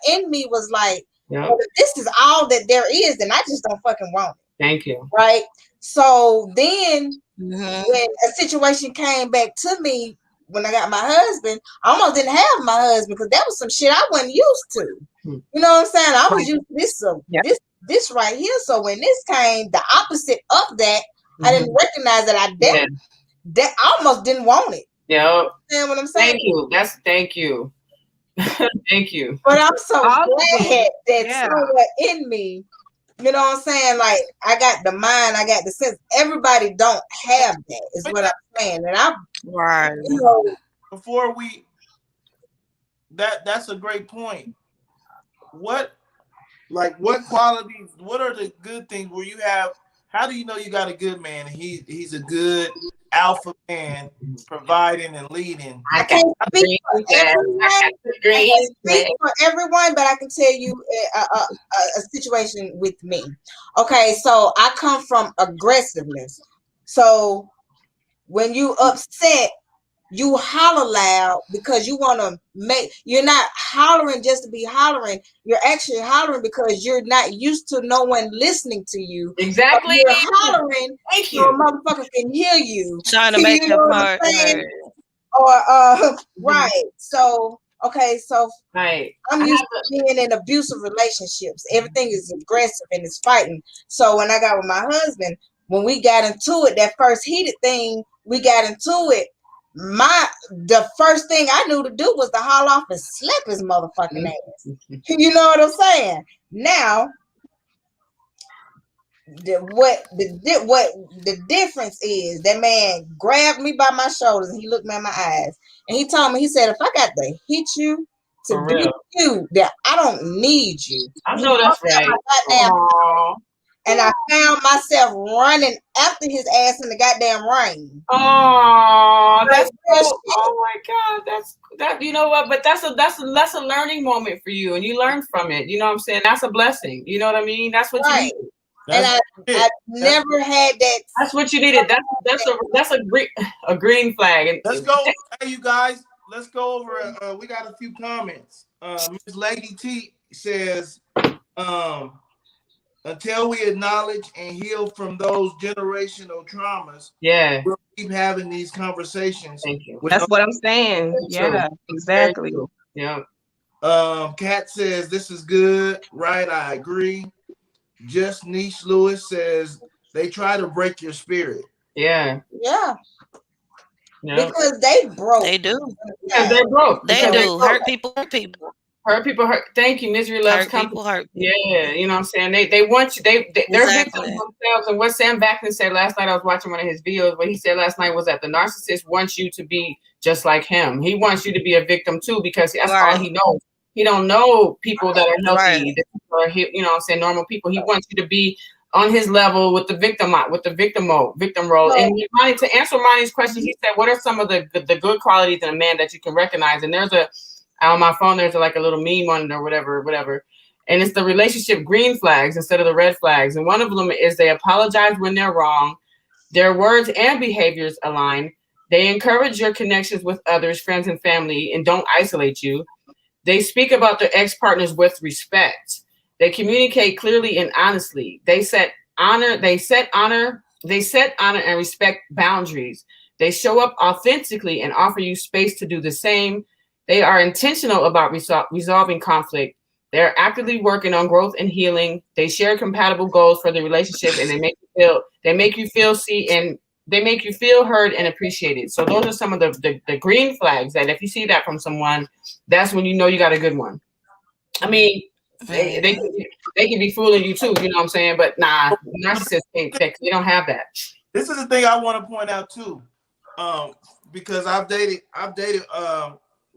in me was like, well, if this is all that there is, then I just don't fucking want it. Thank you. Right. So then when a situation came back to me when I got my husband, I almost didn't have my husband because that was some shit I wasn't used to. You know what I'm saying? I was used to this right here. So when this came, the opposite of that, I didn't recognize that I almost didn't want it. Yeah. You know what I'm saying? Thank you. Thank you. But I'm so glad that somewhere in me, you know what I'm saying? Like, I got the mind, I got the sense. Everybody don't have that, is what I'm saying. And I'm you know, before we that's a great point. What qualities, what are the good things where you have? How do you know you got a good man? He's a good alpha man, providing and leading. I can't speak for everyone, but I can tell you a situation with me. Okay, so I come from aggressiveness. So when you upset, you holler loud because you want to you're not hollering just to be hollering. You're actually hollering because you're not used to no one listening to you. Exactly. You're hollering so a motherfucker can hear you. Trying to make your part heard. Or, right. So, okay. So right. I'm used to being in abusive relationships. Everything is aggressive and it's fighting. So when I got with my husband, when we got into it, that first heated thing, we got into it. The first thing I knew to do was to haul off and slap his motherfucking ass. You know what I'm saying? Now, the difference is that man grabbed me by my shoulders and he looked me in my eyes and he told me, he said, if I got to hit you to beat you, that I don't need you. I know that's right. And I found myself running after his ass in the goddamn rain. Oh, that's cool. Oh my God, that. You know what? But that's a learning moment for you, and you learn from it. You know what I'm saying? That's a blessing. You know what I mean? That's what you need. And I never had that. That's what you needed. That's a green flag. And let's go, hey you guys. Let's go over. We got a few comments. Miss Lady T says, until we acknowledge and heal from those generational traumas, we'll keep having these conversations. Thank you. That's what I'm saying. Yeah, exactly. Yeah. Kat says this is good, right? I agree. Just Niche Lewis says they try to break your spirit. Yeah. Because they broke. They do. Yeah, they're broke. They do. Hurt people. Hurt people hurt. Thank you. Misery loves company. Hurt people. Yeah, you know what I'm saying? They want you. They're victims themselves. And what Sam Backman said last night, I was watching one of his videos. What he said last night was that the narcissist wants you to be just like him. He wants you to be a victim too, because that's all he knows. He don't know people that are healthy, or you know what I'm saying, normal people. He wants you to be on his level with the victim role. And to answer Monty's question, he said, what are some of the good qualities in a man that you can recognize? And there's on my phone, there's like a little meme on it or whatever. And it's the relationship green flags instead of the red flags. And one of them is they apologize when they're wrong. Their words and behaviors align. They encourage your connections with others, friends and family, and don't isolate you. They speak about their ex-partners with respect. They communicate clearly and honestly. They set honor They set, honor, and respect boundaries. They show up authentically and offer you space to do the same. They are intentional about resolving conflict. They're actively working on growth and healing. They share compatible goals for the relationship, and they make you feel heard and appreciated. So those are some of the green flags that if you see that from someone, that's when you know you got a good one. I mean, they can be fooling you too, you know what I'm saying? But nah, narcissists can't fix. They don't have that. This is the thing I want to point out too, because I've dated.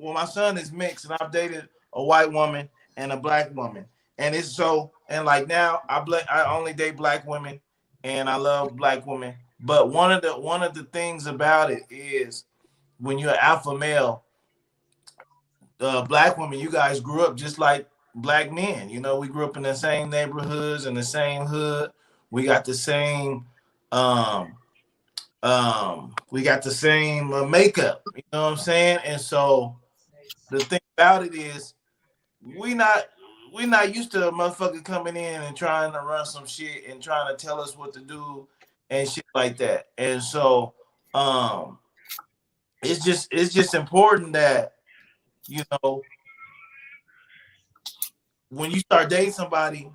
Well, my son is mixed, and I've dated a white woman and a black woman, and it's so. And like now, I only date black women, and I love black women. But one of the things about it is when you're an alpha male, black women, you guys grew up just like black men. You know, we grew up in the same neighborhoods and the same hood. We got the same makeup. You know what I'm saying? And so the thing about it is we not used to a motherfucker coming in and trying to run some shit and trying to tell us what to do and shit like that. And so it's just important that, you know, when you start dating somebody,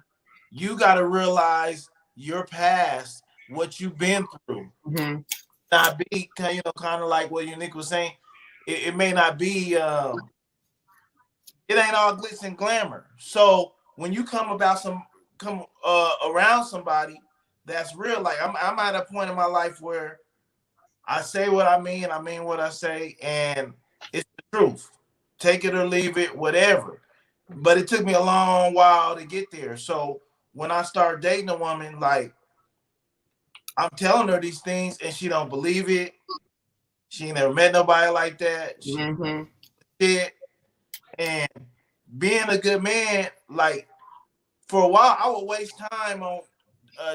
you got to realize your past, what you've been through. Mm-hmm. Not be, you know, kind of like what Unique was saying. It may not be, it ain't all glitz and glamour. So when you come around somebody that's real, like I'm at a point in my life where I say what I mean what I say, and it's the truth. Take it or leave it, whatever. But it took me a long while to get there. So when I start dating a woman, like I'm telling her these things and she don't believe it. She ain't never met nobody like that. Shit. And being a good man, like for a while, I would waste time on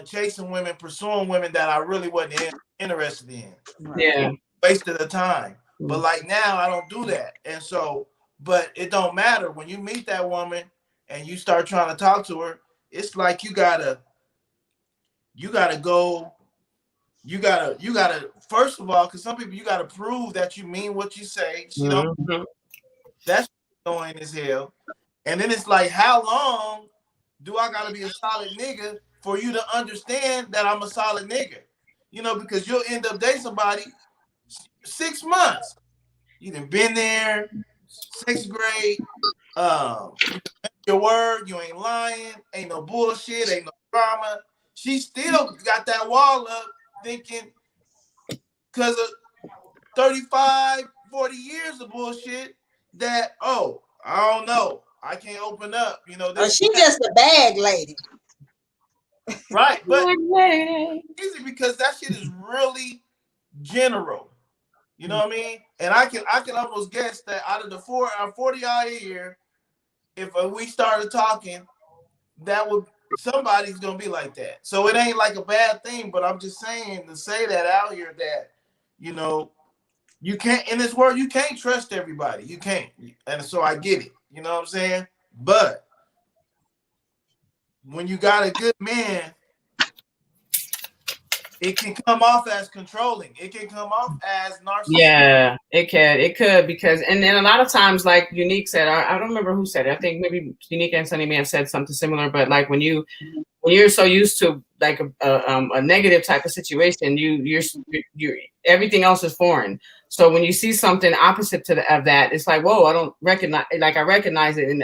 chasing women, pursuing women that I really wasn't interested in. Yeah. Wasted the time. But like now, I don't do that. And so, but it don't matter. When you meet that woman and you start trying to talk to her, it's like you gotta go. You gotta first of all, because some people you gotta prove that you mean what you say. She don't. That's annoying as hell. And then it's like, how long do I gotta be a solid nigga for you to understand that I'm a solid nigga? You know, because you'll end up dating somebody 6 months. You done been there, 6th grade. Your word, you ain't lying, ain't no bullshit, ain't no drama. She still got that wall up thinking because of 35, 40 years of bullshit that, oh, I don't know, I can't open up, you know. She just a bag lady. Right, but easy because that shit is really general. You know what I mean? And I can almost guess that out of the 40 out here, if we started talking, that would somebody's gonna be like that. So it ain't like a bad thing, but I'm just saying to say that out here that, you know, you can't in this world, you can't trust everybody. You can't. And so I get it. You know what I'm saying? But when you got a good man, it can come off as controlling. It can come off as narcissistic. Yeah, it could because and then a lot of times, like Unique said, I don't remember who said it. I think maybe Unique and Sunny may have said something similar. But like when you're so used to like a negative type of situation, you're everything else is foreign. So when you see something opposite of that, it's like, whoa, I don't recognize. Like I recognize it, and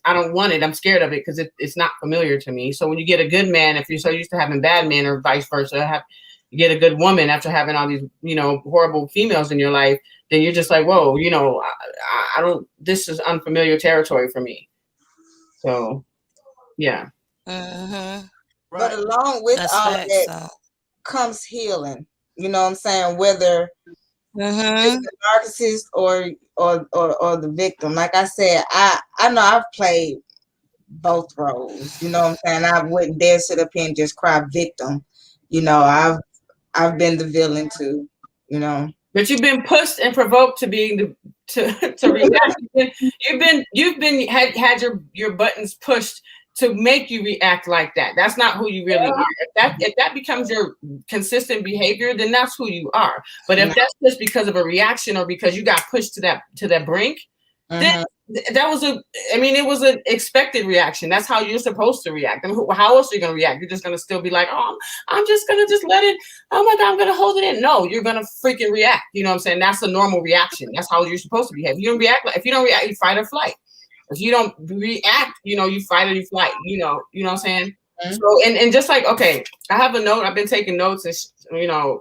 I don't want it. I'm scared of it because it's not familiar to me. So when you get a good man, if you're so used to having bad men, or vice versa, you get a good woman after having all these, you know, horrible females in your life, then you're just like, whoa, you know, I don't. This is unfamiliar territory for me. So, yeah. Mm-hmm. But along with all of that comes healing. You know what I'm saying? Whether it's the narcissist or the victim. Like I said, I know I've played both roles. You know what I'm saying? I wouldn't dare sit up here and just cry victim. You know, I've been the villain too. You know. But you've been pushed and provoked to being to react. You've had your buttons pushed to make you react like that. That's not who you really are. If that becomes your consistent behavior, then that's who you are. But if that's just because of a reaction or because you got pushed to that brink, then that was it was an expected reaction. That's how you're supposed to react. And how else are you going to react? You're just going to still be like, oh, I'm just going to just let it, oh my God, I'm going to hold it in. No, you're going to freaking react. You know what I'm saying? That's a normal reaction. That's how you're supposed to behave. You don't react. If you don't react, you fight or flight. If you don't react, you fight or you flight, you know what I'm saying? So, and just like, okay, I have a note, I've been taking notes and,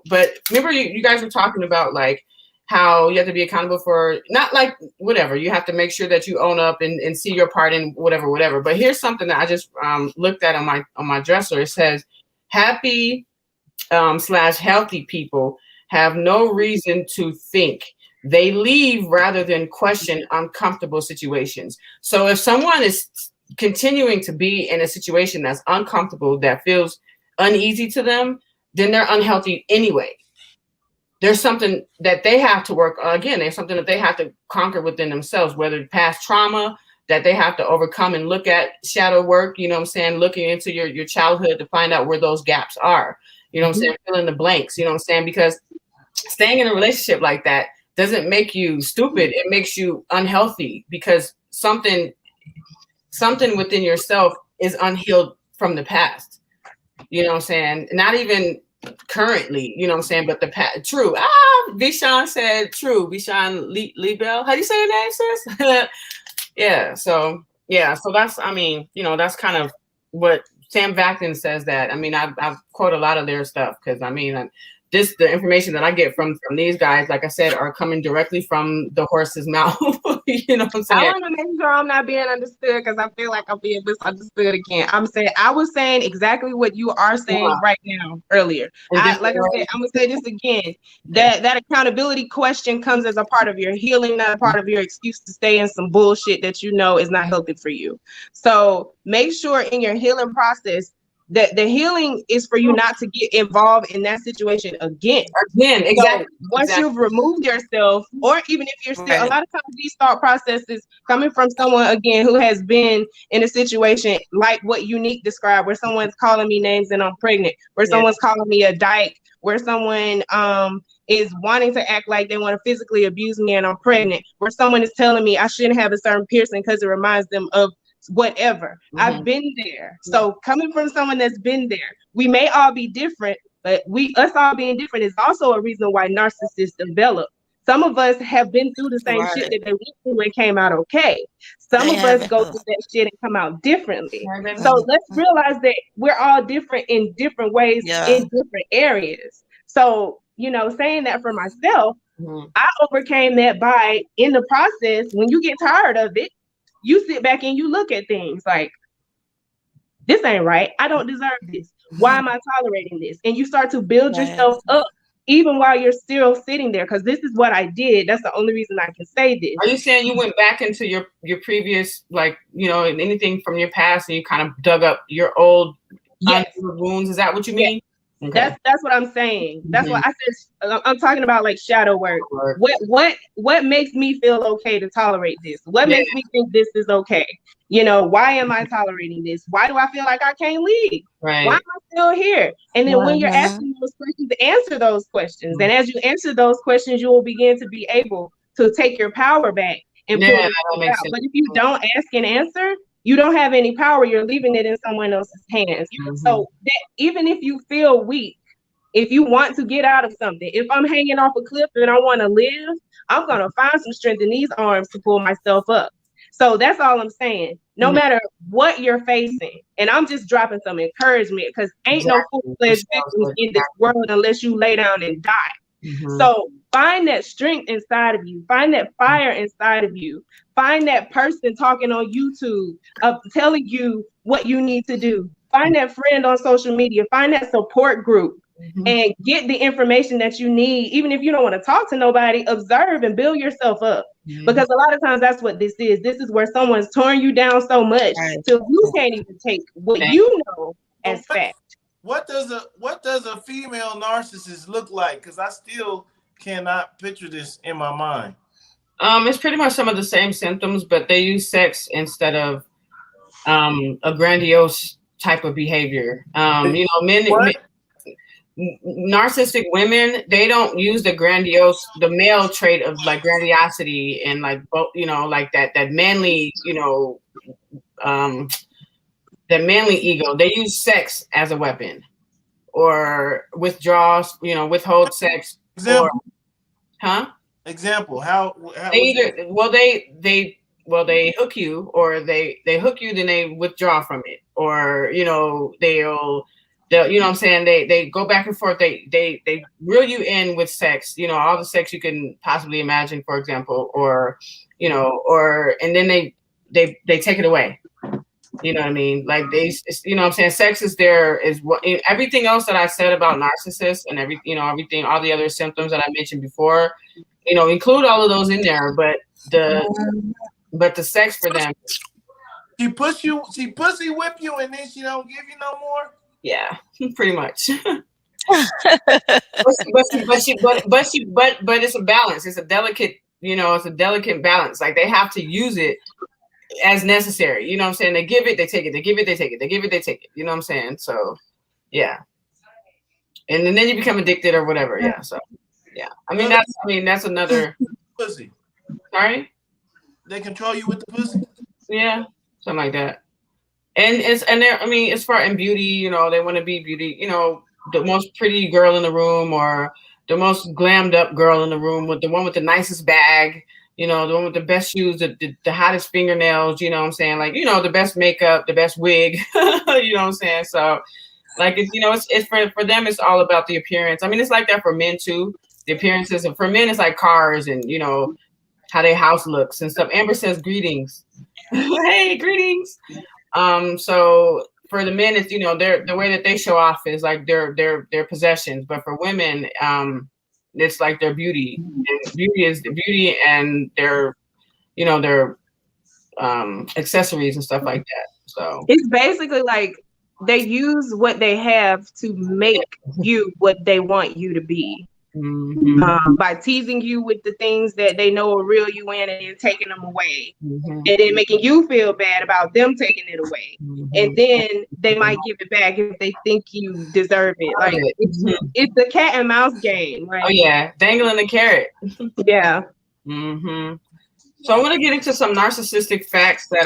but remember you guys were talking about like how you have to be accountable for, not like whatever, you have to make sure that you own up and see your part in whatever. But here's something that I just looked at on my dresser. It says, happy / healthy people have no reason to think. They leave rather than question uncomfortable situations. So if someone is continuing to be in a situation that's uncomfortable, that feels uneasy to them, then they're unhealthy anyway. There's something that they have to work on. Again, there's something that they have to conquer within themselves, whether past trauma that they have to overcome and look at shadow work, you know what I'm saying? Looking into your childhood to find out where those gaps are, you know what I'm saying? Fill in the blanks, you know what I'm saying? Because staying in a relationship like that doesn't make you stupid. It makes you unhealthy because something within yourself is unhealed from the past. You know what I'm saying? Not even currently, you know what I'm saying? But the past. True. Vishan said true. Vishan Liebel. How do you say your name, sis? Yeah. So that's, that's kind of what Sam Vaknin says that. I mean, I quote a lot of their stuff because the information that I get from these guys, like I said, are coming directly from the horse's mouth. You know what I'm saying? I want to make sure I'm not being understood because I feel like I'm being misunderstood again. I was saying exactly what you are saying right now earlier. Like I said, I'm gonna say this again. That accountability question comes as a part of your healing, not a part of your excuse to stay in some bullshit that you know is not healthy for you. So make sure in your healing process that the healing is for you not to get involved in that situation again. Exactly. So once you've removed yourself, or even if you're still, a lot of times these thought processes coming from someone, again, who has been in a situation like what Unique described, where someone's calling me names and I'm pregnant, where someone's calling me a dyke, where someone is wanting to act like they want to physically abuse me and I'm pregnant, where someone is telling me I shouldn't have a certain piercing because it reminds them of whatever. I've been there. So coming from someone that's been there, we may all be different, but us all being different is also a reason why narcissists develop. Some of us have been through the same shit that they went through and came out okay. Some of us go through that shit and come out differently. So let's realize that we're all different in different ways in different areas. So, saying that for myself, I overcame that by, in the process, when you get tired of it, you sit back and you look at things like, this ain't right. I don't deserve this. Why am I tolerating this? And you start to build yourself up even while you're still sitting there. Because this is what I did. That's the only reason I can say this. Are you saying you went back into your previous, anything from your past and you kind of dug up your old wounds? Is that what you mean? Okay. That's what I'm saying. That's what I said. I'm talking about like shadow work. What makes me feel okay to tolerate this? What makes me think this is okay? Why am I tolerating this? Why do I feel like I can't leave? Right. Why am I still here? And then when you're asking those questions, answer those questions. And as you answer those questions, you will begin to be able to take your power back and pull it out. But if you don't ask and answer, you don't have any power. You're leaving it in someone else's hands. So that even if you feel weak, if you want to get out of something, if I'm hanging off a cliff and I want to live, I'm going to find some strength in these arms to pull myself up. So that's all I'm saying. No matter what you're facing, and I'm just dropping some encouragement because ain't no full-fledged victims in this world unless you lay down and die. So find that strength inside of you. Find that fire inside of you. Find that person talking on YouTube telling you what you need to do. Find that friend on social media. Find that support group and get the information that you need. Even if you don't want to talk to nobody, observe and build yourself up. Because a lot of times that's what this is. This is where someone's torn you down so much till you can't even take what you know as fact. What does a female narcissist look like? Because I still cannot picture this in my mind. It's pretty much some of the same symptoms, but they use sex instead of a grandiose type of behavior. You know, men, narcissistic women, they don't use the male trait of like grandiosity and like, you know, like that manly, you know, that manly ego. They use sex as a weapon, or withdraws, you know, withhold sex. Example. Or, huh? Example. How they either they hook you, or they hook you, then they withdraw from it, or you know they'll you know what I'm saying, they go back and forth, they reel you in with sex, you know, all the sex you can possibly imagine, for example, or you know, or and then they take it away. You know what I mean? Like you know what I'm saying? Sex is what everything else that I said about narcissists and everything, all the other symptoms that I mentioned before, you know, include all of those in there. But the sex for them. She pussy whip you and then she don't give you no more? Yeah, pretty much. but it's a balance. It's a delicate, you know, it's a delicate balance. Like they have to use it as necessary. You know what I'm saying? They give it, they take it, they give it, they take it, they give it, they take it. You know what I'm saying? So yeah. And then you become addicted or whatever. Yeah. So yeah. I mean that's another pussy. Sorry? They control you with the pussy? Yeah, something like that. And I mean, as far in beauty, you know, they want to be beauty, you know, the most pretty girl in the room, or the most glammed up girl in the room, with the one with the nicest bag, you know, the one with the best shoes, the hottest fingernails, you know what I'm saying? Like, you know, the best makeup, the best wig, you know what I'm saying? So like, it's, you know, it's for them, it's all about the appearance. I mean, it's like that for men too. The appearances, and for men, it's like cars and, you know, how their house looks and stuff. Amber says greetings. Hey, greetings. So for the men, it's, you know, the way that they show off is like their possessions. But for women, it's like their beauty. And beauty is the beauty, and their, you know, their accessories and stuff like that. So it's basically like they use what they have to make you what they want you to be. Mm-hmm. By teasing you with the things that they know will reel you in, and then taking them away, and then making you feel bad about them taking it away, and then they might give it back if they think you deserve it. Like it's the cat and mouse game, right? Oh yeah, dangling the carrot. Yeah. So I'm going to get into some narcissistic facts that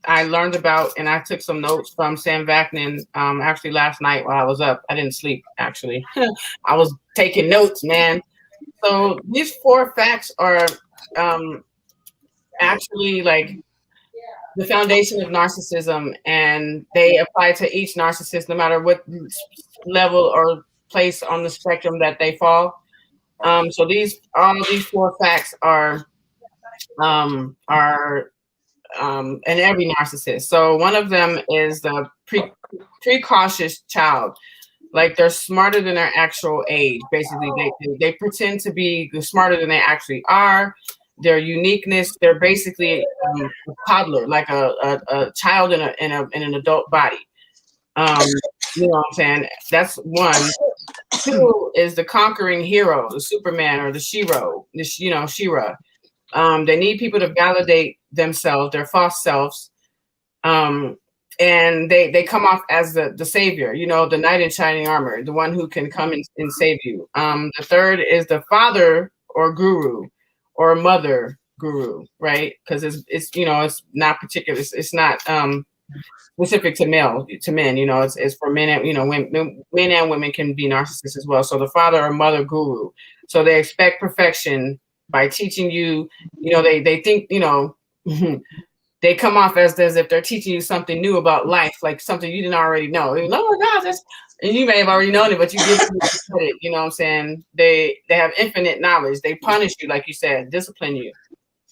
I learned about, and I took some notes from Sam Vaknin actually last night while I was up. I didn't sleep, actually. I was taking notes, man. So these 4 facts are actually like the foundation of narcissism, and they apply to each narcissist no matter what level or place on the spectrum that they fall. So all these 4 facts are in every narcissist. So one of them is the precocious child. Like they're smarter than their actual age. Basically, they pretend to be smarter than they actually are. Their uniqueness, they're basically a toddler, like a child in an adult body. You know what I'm saying? That's one. 2 is the conquering hero, the Superman or the Shiro, Shira. They need people to validate themselves, their false selves. And they come off as the savior, you know, the knight in shining armor, the one who can come and save you. The 3rd is the father or guru, or mother guru, right? Because it's you know, it's not particular. It's not specific to men. You know, it's for men and, you know, men and women can be narcissists as well. So the father or mother guru. So they expect perfection by teaching you. You know, they think, you know. They come off as if they're teaching you something new about life, like something you didn't already know. Oh my gosh, and you may have already known it, but you give them credit. You know what I'm saying? They have infinite knowledge. They punish you, like you said, discipline you.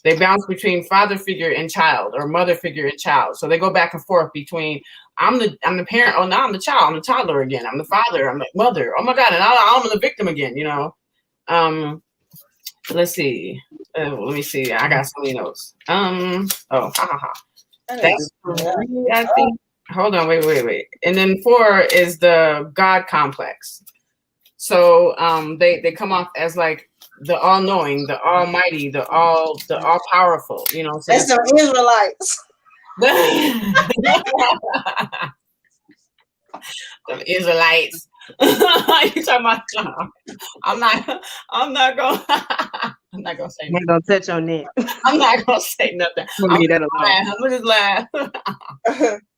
They bounce between father figure and child, or mother figure and child. So they go back and forth between I'm the parent. Oh, now I'm the child. I'm the toddler again. I'm the father. I'm the mother. Oh my God, and I'm the victim again. You know. Let's see. Let me see. I got so many notes. That's 3, I think. Hold on. Wait. And then 4 is the God complex. So they come off as like the all-knowing, the almighty, the all-powerful. You know what I'm saying? That's the Israelites. The Israelites. You talking about? I'm not gonna. I'm not gonna say. I'm gonna touch on that. I'm not gonna say nothing. I'm gonna just laugh.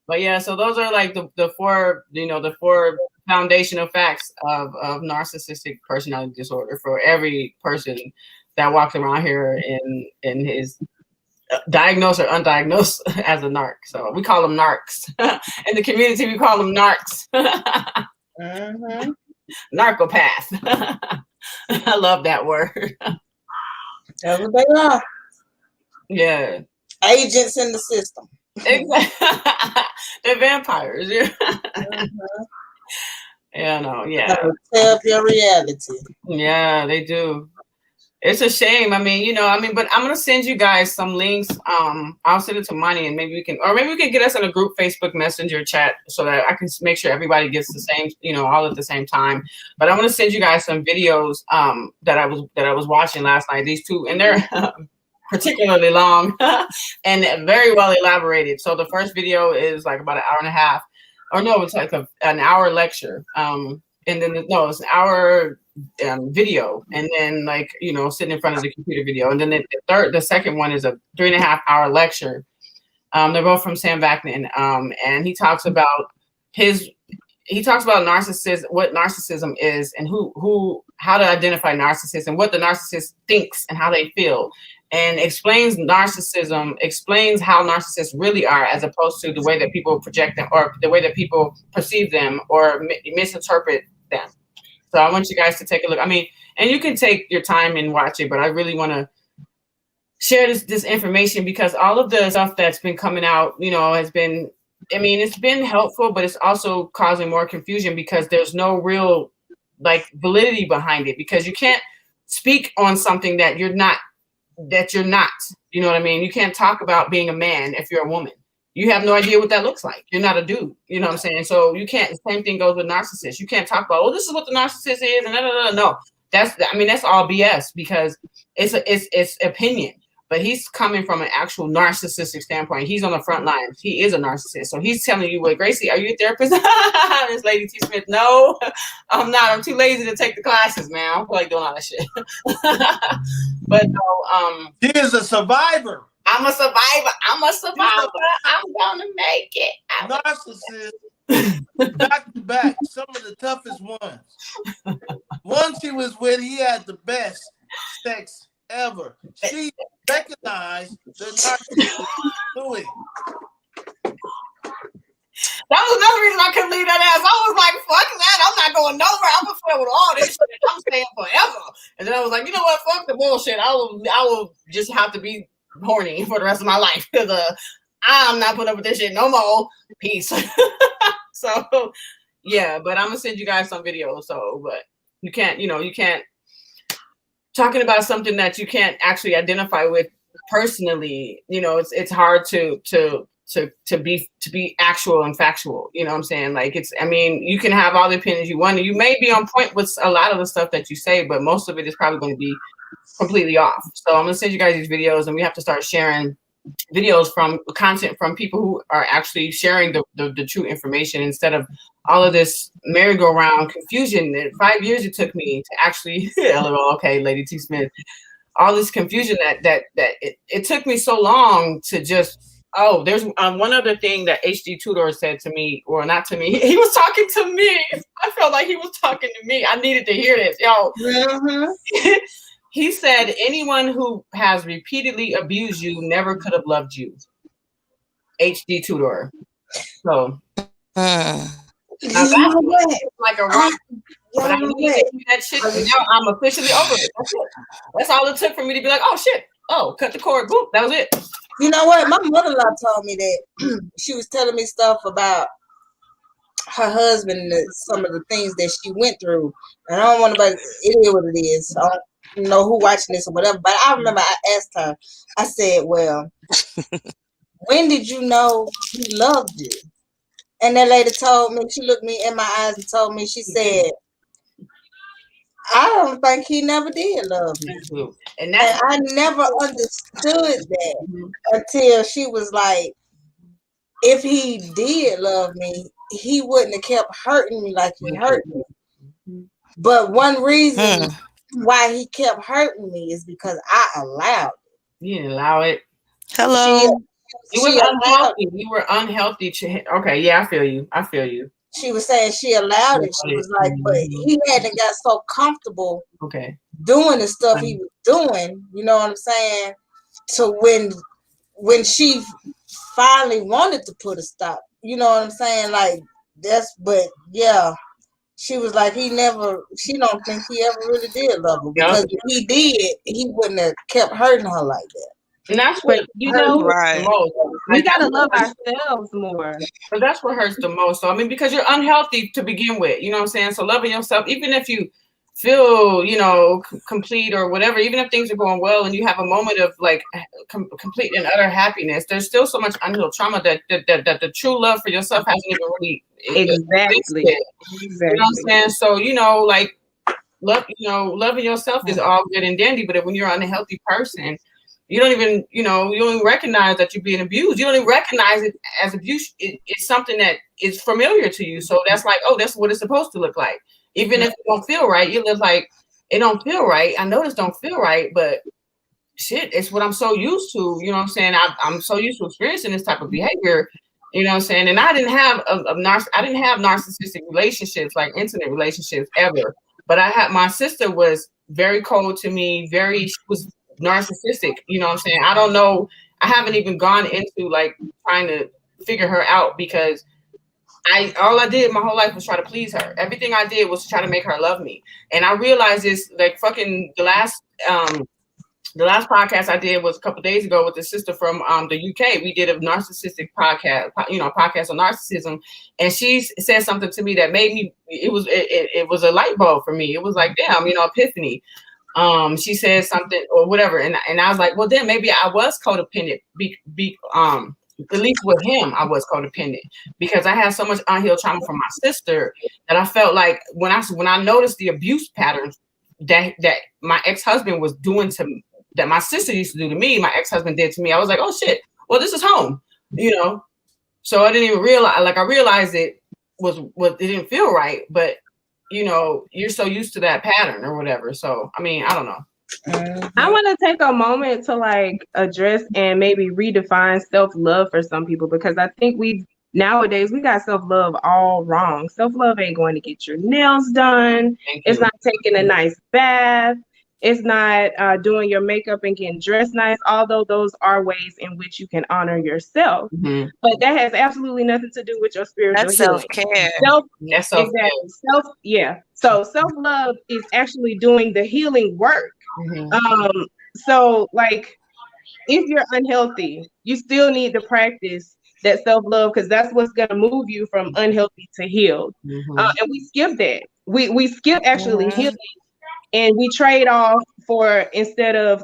But yeah, so those are like the four, the four foundational facts of narcissistic personality disorder for every person that walks around here in his diagnosed or undiagnosed as a narc. So we call them narcs. In the community, we call them narcs. Narcopath. I love that word. That's what they are. Yeah. Agents in the system. Exactly. They're vampires. Yeah. Yeah, no, yeah. Tell your reality. Yeah, they do. It's a shame. But I'm gonna send you guys some links. I'll send it to Money, and maybe we can get us in a group Facebook Messenger chat so that I can make sure everybody gets the same, all at the same time. But I'm gonna send you guys some videos that I was watching last night. These two, and they're particularly long and very well elaborated. So the first video is like about an hour and a half, or no, it's like an hour lecture. And then it's an hour video, and then sitting in front of the computer video, and then the second one is a 3.5 hour lecture. They're both from Sam Vaknin, and he talks about narcissism, what narcissism is, and how to identify narcissists, and what the narcissist thinks and how they feel, and explains narcissism, explains how narcissists really are, as opposed to the way that people project them or the way that people perceive them or misinterpret them. So I want you guys to take a look. And you can take your time and watch it, but I really want to share this information because all of the stuff that's been coming out, has been, it's been helpful, but it's also causing more confusion because there's no real validity behind it, because you can't speak on something that you're not, you know what I mean? You can't talk about being a man if you're a woman. You have no idea what that looks like. You're not a dude. You know what I'm saying? So you can't, the same thing goes with narcissists. You can't talk about, this is what the narcissist is, and no. That's all BS because it's opinion. But he's coming from an actual narcissistic standpoint. He's on the front lines. He is a narcissist. So he's telling you, well, Gracie, are you a therapist? This Lady T. Smith, no, I'm not. I'm too lazy to take the classes, man. I don't feel like doing all that shit. But no, he is a survivor. I'm a survivor. I'm gonna make it. Narcissist, back to back, some of the toughest ones. Once he was with, he had the best sex ever. She recognized the narcissist knew it. That was another reason I couldn't leave that ass. I was like, fuck that. I'm not going nowhere. I'm gonna play with all this shit. I'm staying forever. And then I was like, you know what? Fuck the bullshit. I will just have to be horny for the rest of my life because I'm not putting up with this shit no more. Peace. So yeah, but I'm gonna send you guys some videos. So, but you can't talking about something that you can't actually identify with personally. It's hard to be actual and factual. You know what I'm saying? You can have all the opinions you want. You may be on point with a lot of the stuff that you say, but most of it is probably going to be completely off. So I'm gonna send you guys these videos, and we have to start sharing videos from content from people who are actually sharing the true information instead of all of this merry-go-round confusion. 5 years it took me to actually okay, Lady T. Smith, all this confusion that it took me so long to just there's one other thing that HD Tudor said to me, or not to me. He was talking to me. I felt like he was talking to me. I needed to hear this, yo. Mm-hmm. He said, anyone who has repeatedly abused you never could have loved you. HD Tudor. So, now that's like a rock. But I need that shit. Now I'm officially over it. That's it. That's all it took for me to be like, oh shit. Oh, cut the cord. Boop. That was it. You know what? My mother-in-law told me that she was telling me stuff about her husband and some of the things that she went through. And I don't want to, it is what it is. I don't know who watching this or whatever. But I remember I asked her, I said, well, when did you know he loved you? And that lady told me, she looked me in my eyes and told me, she said, I don't think he never did love me. And I never understood that until she was like, if he did love me, he wouldn't have kept hurting me like he hurt me. But one reason why he kept hurting me is because I allowed it. You didn't allow it. Hello. You were unhealthy. You were unhealthy. Okay, yeah, I feel you. She was saying she allowed it. She was like, but he hadn't got so comfortable doing the stuff he was doing, you know what I'm saying? So when she finally wanted to put a stop, you know what I'm saying? Like but yeah, she was like, she don't think he ever really did love her, because if he did, he wouldn't have kept hurting her like that. And that's what right. The most. We gotta love ourselves more. But that's what hurts the most. So I mean, because you're unhealthy to begin with, you know what I'm saying? So loving yourself, even if you feel, complete or whatever, even if things are going well and you have a moment of like complete and utter happiness, there's still so much unhealed trauma that the true love for yourself hasn't even really exactly. You know what I'm saying? So loving yourself is all good and dandy, but when you're an unhealthy person, you don't even, you don't even recognize that you're being abused. You don't even recognize it as abuse. It's something that is familiar to you. So that's like, oh, that's what it's supposed to look like. Even if it don't feel right, you live like, it don't feel right. I know this don't feel right, but shit, it's what I'm so used to. You know what I'm saying? I'm so used to experiencing this type of behavior. You know what I'm saying? And I didn't have I didn't have narcissistic relationships, like intimate relationships ever. But my sister was very cold to me. She was narcissistic. You know what I'm saying? I don't know. I haven't even gone into like trying to figure her out, because all I did my whole life was try to please her. Everything I did was try to make her love me. And I realized this like fucking the last podcast I did was a couple days ago with the sister from the UK. We did a narcissistic podcast, podcast on narcissism, and she said something to me that made me. It was a light bulb for me. It was like, damn, epiphany. She said something or whatever, and I was like, well, then maybe I was codependent. At least with him, I was codependent, because I had so much unhealed trauma from my sister that I felt like when I noticed the abuse patterns that my ex-husband was doing to me, that my sister used to do to me, my ex-husband did to me. I was like, oh shit, well, this is home, So I didn't even realize, I realized it didn't feel right, but you're so used to that pattern or whatever. So, I mean, I don't know. I want to take a moment to address and maybe redefine self-love for some people, because I think nowadays we got self-love all wrong. Self-love ain't going to get your nails done. It's not taking a nice bath. It's not doing your makeup and getting dressed nice, although those are ways in which you can honor yourself. Mm-hmm. But that has absolutely nothing to do with your spiritual healing. That's self-care. Exactly. So self-love is actually doing the healing work. Mm-hmm. So if you're unhealthy, you still need to practice that self-love, because that's what's going to move you from unhealthy to healed. Mm-hmm. And we skip that. We skip actually healing. And we trade off for, instead of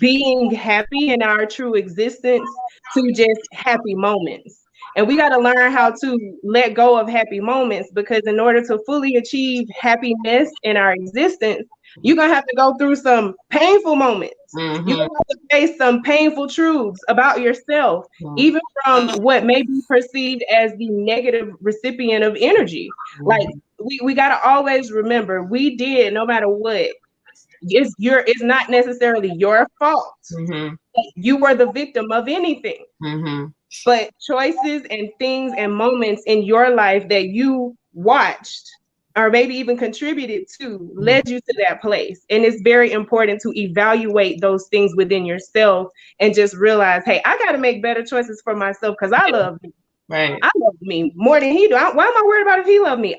being happy in our true existence, to just happy moments. And we got to learn how to let go of happy moments, because in order to fully achieve happiness in our existence, you're going to have to go through some painful moments. Mm-hmm. You're going to have to face some painful truths about yourself, even from what may be perceived as the negative recipient of energy. Mm-hmm. We got to always remember, we did, no matter what, it's not necessarily your fault. Mm-hmm. You were the victim of anything. Mm-hmm. But choices and things and moments in your life that you watched or maybe even contributed to led you to that place. And it's very important to evaluate those things within yourself and just realize, hey, I got to make better choices for myself, because I love me. Right. I love me more than he do. Why am I worried about if he love me?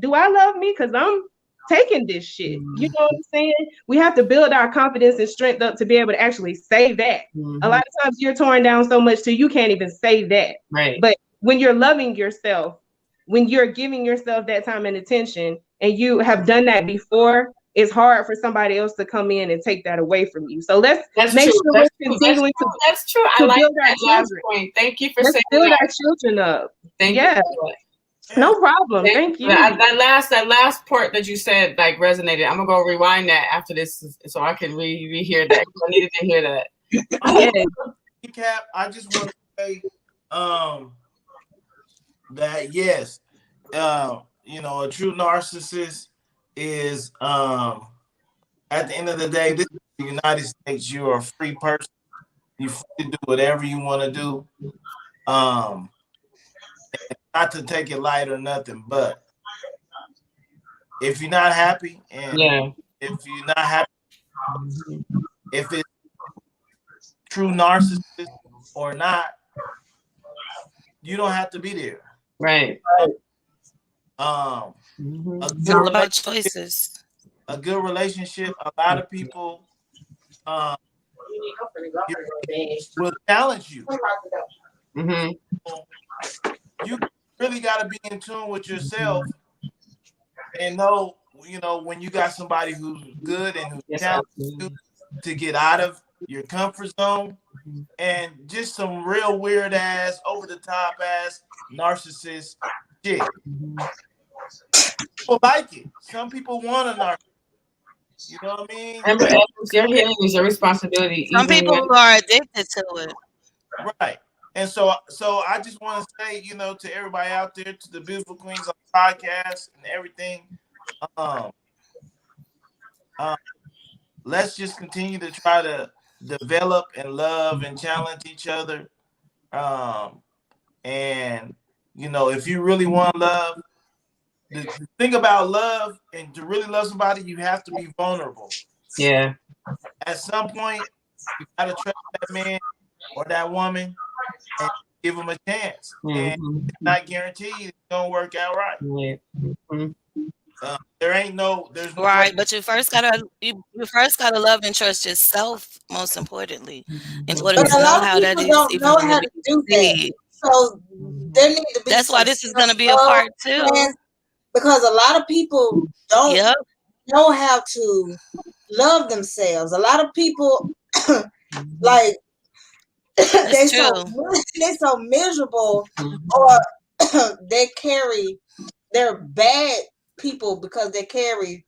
Do I love me? Because I'm taking this shit. You know what I'm saying? We have to build our confidence and strength up to be able to actually say that. Mm-hmm. A lot of times you're torn down so much till you can't even say that. Right. But when you're loving yourself, when you're giving yourself that time and attention, and you have done that before, it's hard for somebody else to come in and take that away from you. So let's make sure we're continuing to. That's true. I like that last point. Thank you for saying that. Build our children up. Thank you. No problem. Thank you. That last part that you said resonated. I'm gonna go rewind that after this so I can rehear that. I needed to hear that. Cap, I just want to say, that yes, a true narcissist is at the end of the day, this is the United States. You're a free person. You free to do whatever you want to do. Not to take it light or nothing, but if you're not happy, and if you're not happy, if it's true narcissist or not, you don't have to be there. Right. It's all about choices. A good relationship, a lot of people will challenge you. You really got to be in tune with yourself and know, when you got somebody who's good and who's challenging you to get out of your comfort zone, and just some real weird ass, over the top ass narcissist shit. People like it. Some people want a narcissist. You know what I mean? Remember, your healing is your responsibility. Some people are addicted to it. Right. And so I just want to say, to everybody out there, to the beautiful queens on the podcast and everything, let's just continue to try to develop and love and challenge each other. And if you really want love, the thing about love, and to really love somebody, you have to be vulnerable. Yeah. At some point, you gotta trust that man or that woman and give them a chance. And it's not guaranteed it's gonna work out right. There's no right, but you first gotta love and trust yourself, most importantly, in order to know how that is. Don't know how to do that. So there need to be. That's why this is gonna be a part 2. Because a lot of people don't know how to love themselves. A lot of people like they're so miserable, or they're bad people because they carry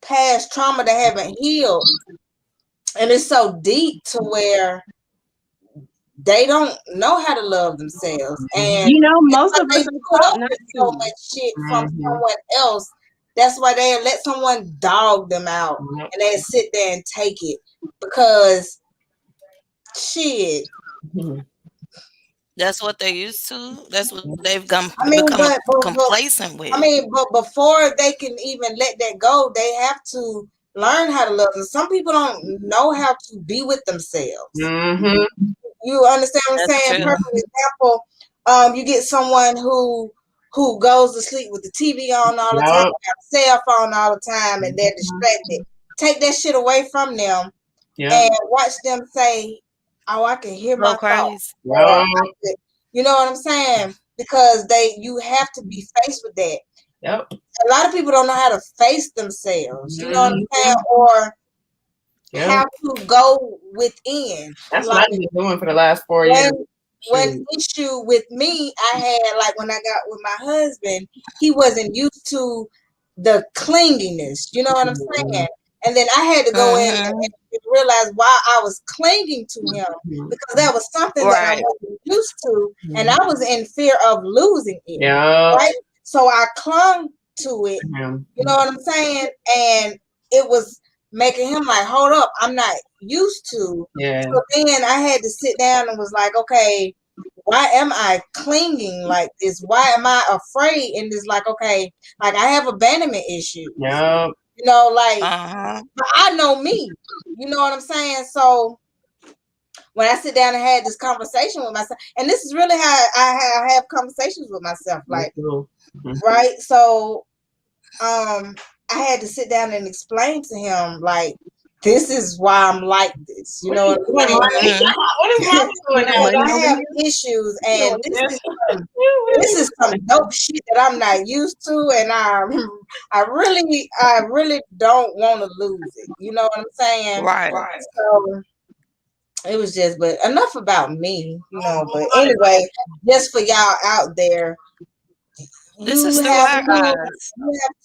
past trauma that haven't healed, and it's so deep to where they don't know how to love themselves. And most of us put up with so much shit from someone else. That's why they let someone dog them out, and they sit there and take it because shit. That's what they're used to. That's what they've become complacent with. But before they can even let that go, they have to learn how to love them. Some people don't know how to be with themselves. You understand what I'm saying? Perfect example. You get someone who goes to sleep with the TV on all the time, have a cell phone all the time, and they're distracted. Take that shit away from them and watch them say, "Oh, I can hear my thoughts." You know what I'm saying? Because you have to be faced with that. Yep. A lot of people don't know how to face themselves. You know what I'm saying? Or how to go within. That's what I've been doing for the last 4 years. One issue with me, I had, like, when I got with my husband, he wasn't used to the clinginess. You know what I'm saying? And then I had to go in and realize why I was clinging to him, because that was something that I wasn't used to, and I was in fear of losing it. Right? So I clung to it. You know what I'm saying? And it was making him like, hold up, I'm not used to. So then I had to sit down and was like, okay, why am I clinging like this? Why am I afraid? And it's like, okay, like I have abandonment issues. You know, like, but I know me. You know what I'm saying? So when I sit down and had this conversation with myself, and this is really how I have conversations with myself, like, right? So I had to sit down and explain to him, like, this is why I'm like this. You know what I'm saying? What is happening? I have issues, and this is some dope shit that I'm not used to, and I really don't want to lose it. You know what I'm saying? Right. So it was just, but enough about me, you know. But anyway, just for y'all out there, this is through our eyes.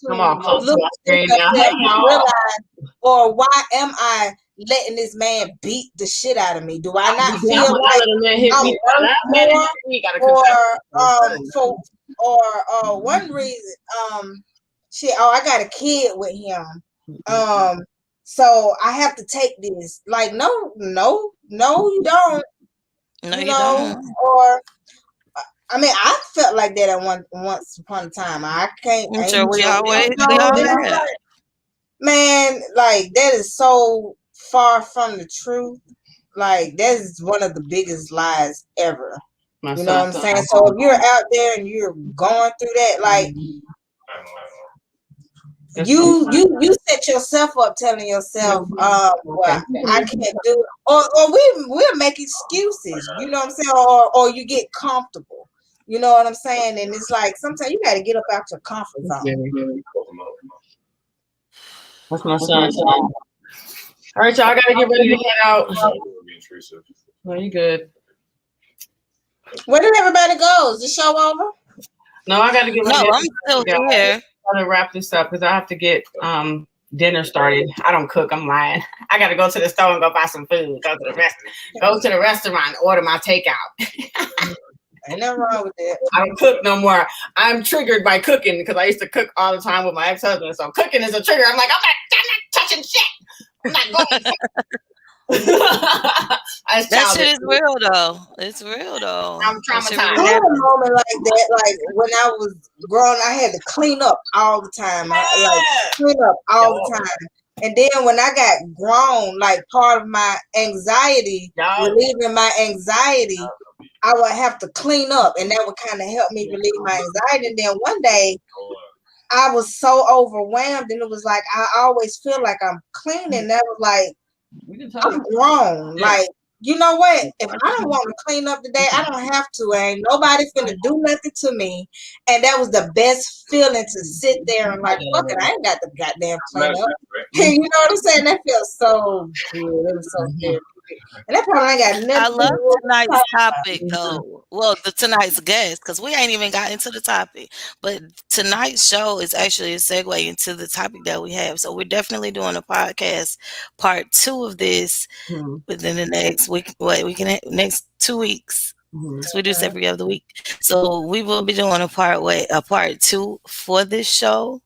Come on, close to my screen now. Realize, or why am I letting this man beat the shit out of me? Do I not feel like I'm worth more? or one reason, I got a kid with him. So I have to take this. Like, no, you don't. No, you don't. Or I mean, I felt like that at once upon a time. I can't. I'm sure we all have. Man, like that is so far from the truth. Like that is one of the biggest lies ever. You know what I'm saying? So if you're out there and you're going through that, like you set yourself up telling yourself, well, I can't do it. Or we'll make excuses, you know what I'm saying? Or you get comfortable. You know what I'm saying? And it's like sometimes you gotta get up out your comfort zone. That's my son. All right, y'all, I gotta get ready to head out. No, you good. Where did everybody go? Is the show over? No, I gotta get ready. No, I'm still here. I gotta wrap this up because I have to get dinner started. I don't cook. I'm lying. I gotta go to the store and go buy some food. Go to the restaurant and order my takeout. Ain't nothing wrong with that. I don't cook no more. I'm triggered by cooking because I used to cook all the time with my ex-husband. So cooking is a trigger. I'm like, I'm not touching shit. I'm not going. That shit is real though. It's real though. I'm traumatized. I had a moment like that, like when I was growing, I had to clean up all the time. Clean up all the time. And then when I got grown, like part of my anxiety, relieving my anxiety, I would have to clean up, and that would kind of help me relieve my anxiety. And then one day, I was so overwhelmed, and it was like I always feel like I'm cleaning. That was like I'm grown. Like, you know what? If I don't want to clean up today, I don't have to. Ain't nobody finna do nothing to me. And that was the best feeling to sit there and like, fuck it, I ain't got the goddamn clean up. You know what I'm saying? That feels so good. It was so good. And that probably ain't got nothing. I love tonight's topic though. Well, tonight's guest, because we ain't even got into the topic. But tonight's show is actually a segue into the topic that we have. So we're definitely doing a podcast part 2 of this within the next week. Next 2 weeks. Because we do this every other week. So we will be doing a part 2 for this show.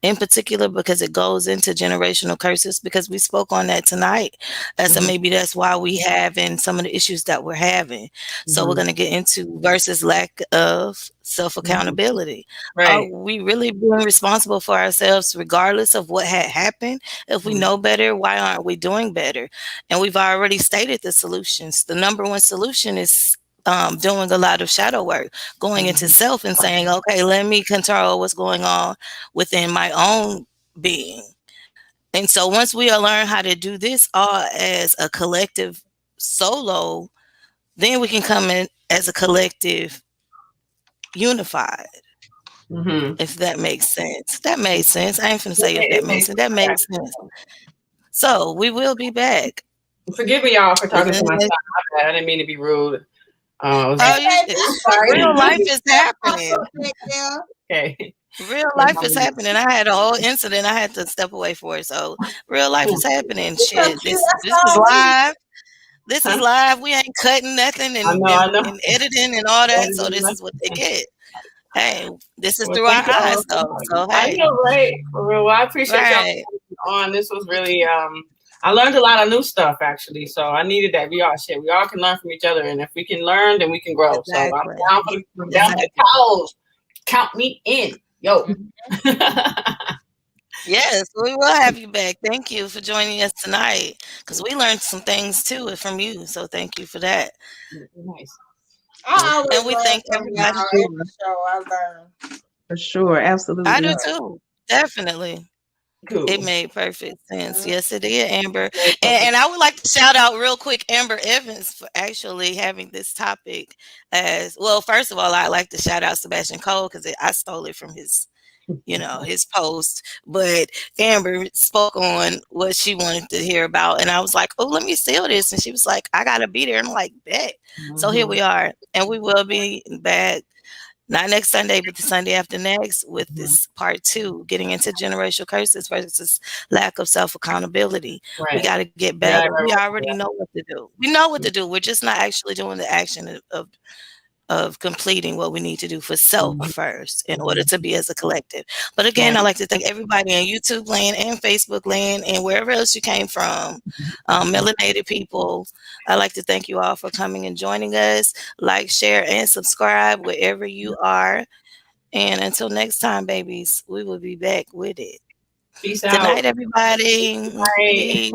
In particular, because it goes into generational curses, because we spoke on that tonight. So maybe that's why we having some of the issues that we're having. So we're going to get into versus lack of self-accountability. Are we really being responsible for ourselves regardless of what had happened? If we know better, why aren't we doing better? And we've already stated the solutions. The number one solution is doing a lot of shadow work, going into self and saying, okay, let me control what's going on within my own being. And so once we learn how to do this all as a collective solo, then we can come in as a collective unified. If that makes sense. That made sense. I ain't finna say if that makes sense. That makes sense. So we will be back. Forgive me, y'all, for talking to myself. I didn't mean to be rude. Real life is happening. Okay. Real life is happening. I had a whole incident. I had to step away for it. So real life is happening. Shit. This is live. This is live. We ain't cutting nothing and editing and all that. So this is what they get. Hey, this is through our eyes though. So hey. I know, right? For real. Well, I appreciate y'all on. This was really I learned a lot of new stuff actually, so I needed that. We all can learn from each other, and if we can learn, then we can grow. Exactly. So I'm down for the cows. Count me in, yo. Yes, we will have you back. Thank you for joining us tonight, because we learned some things too from you. So thank you for that. Nice. And we thank everybody. I learned for sure, absolutely. I do too, definitely. Cool. It made perfect sense. Yes, it did, Amber. And I would like to shout out real quick Amber Evans for actually having this topic as well. First of all, I'd like to shout out Sebastian Cole because I stole it from his post. But Amber spoke on what she wanted to hear about. And I was like, oh, let me steal this. And she was like, I got to be there. And I'm like, bet. So here we are. And we will be back. Not next Sunday, but the Sunday after next with this part 2, getting into generational curses versus lack of self-accountability. Right. We got to get better. We already know what to do. We know what to do. We're just not actually doing the action of of completing what we need to do for self first in order to be as a collective. But again, I'd like to thank everybody in YouTube land and Facebook land and wherever else you came from, melanated people. I'd like to thank you all for coming and joining us. Like, share, and subscribe wherever you are. And until next time, babies, we will be back with it. Peace Good out. night, everybody. Bye. Peace.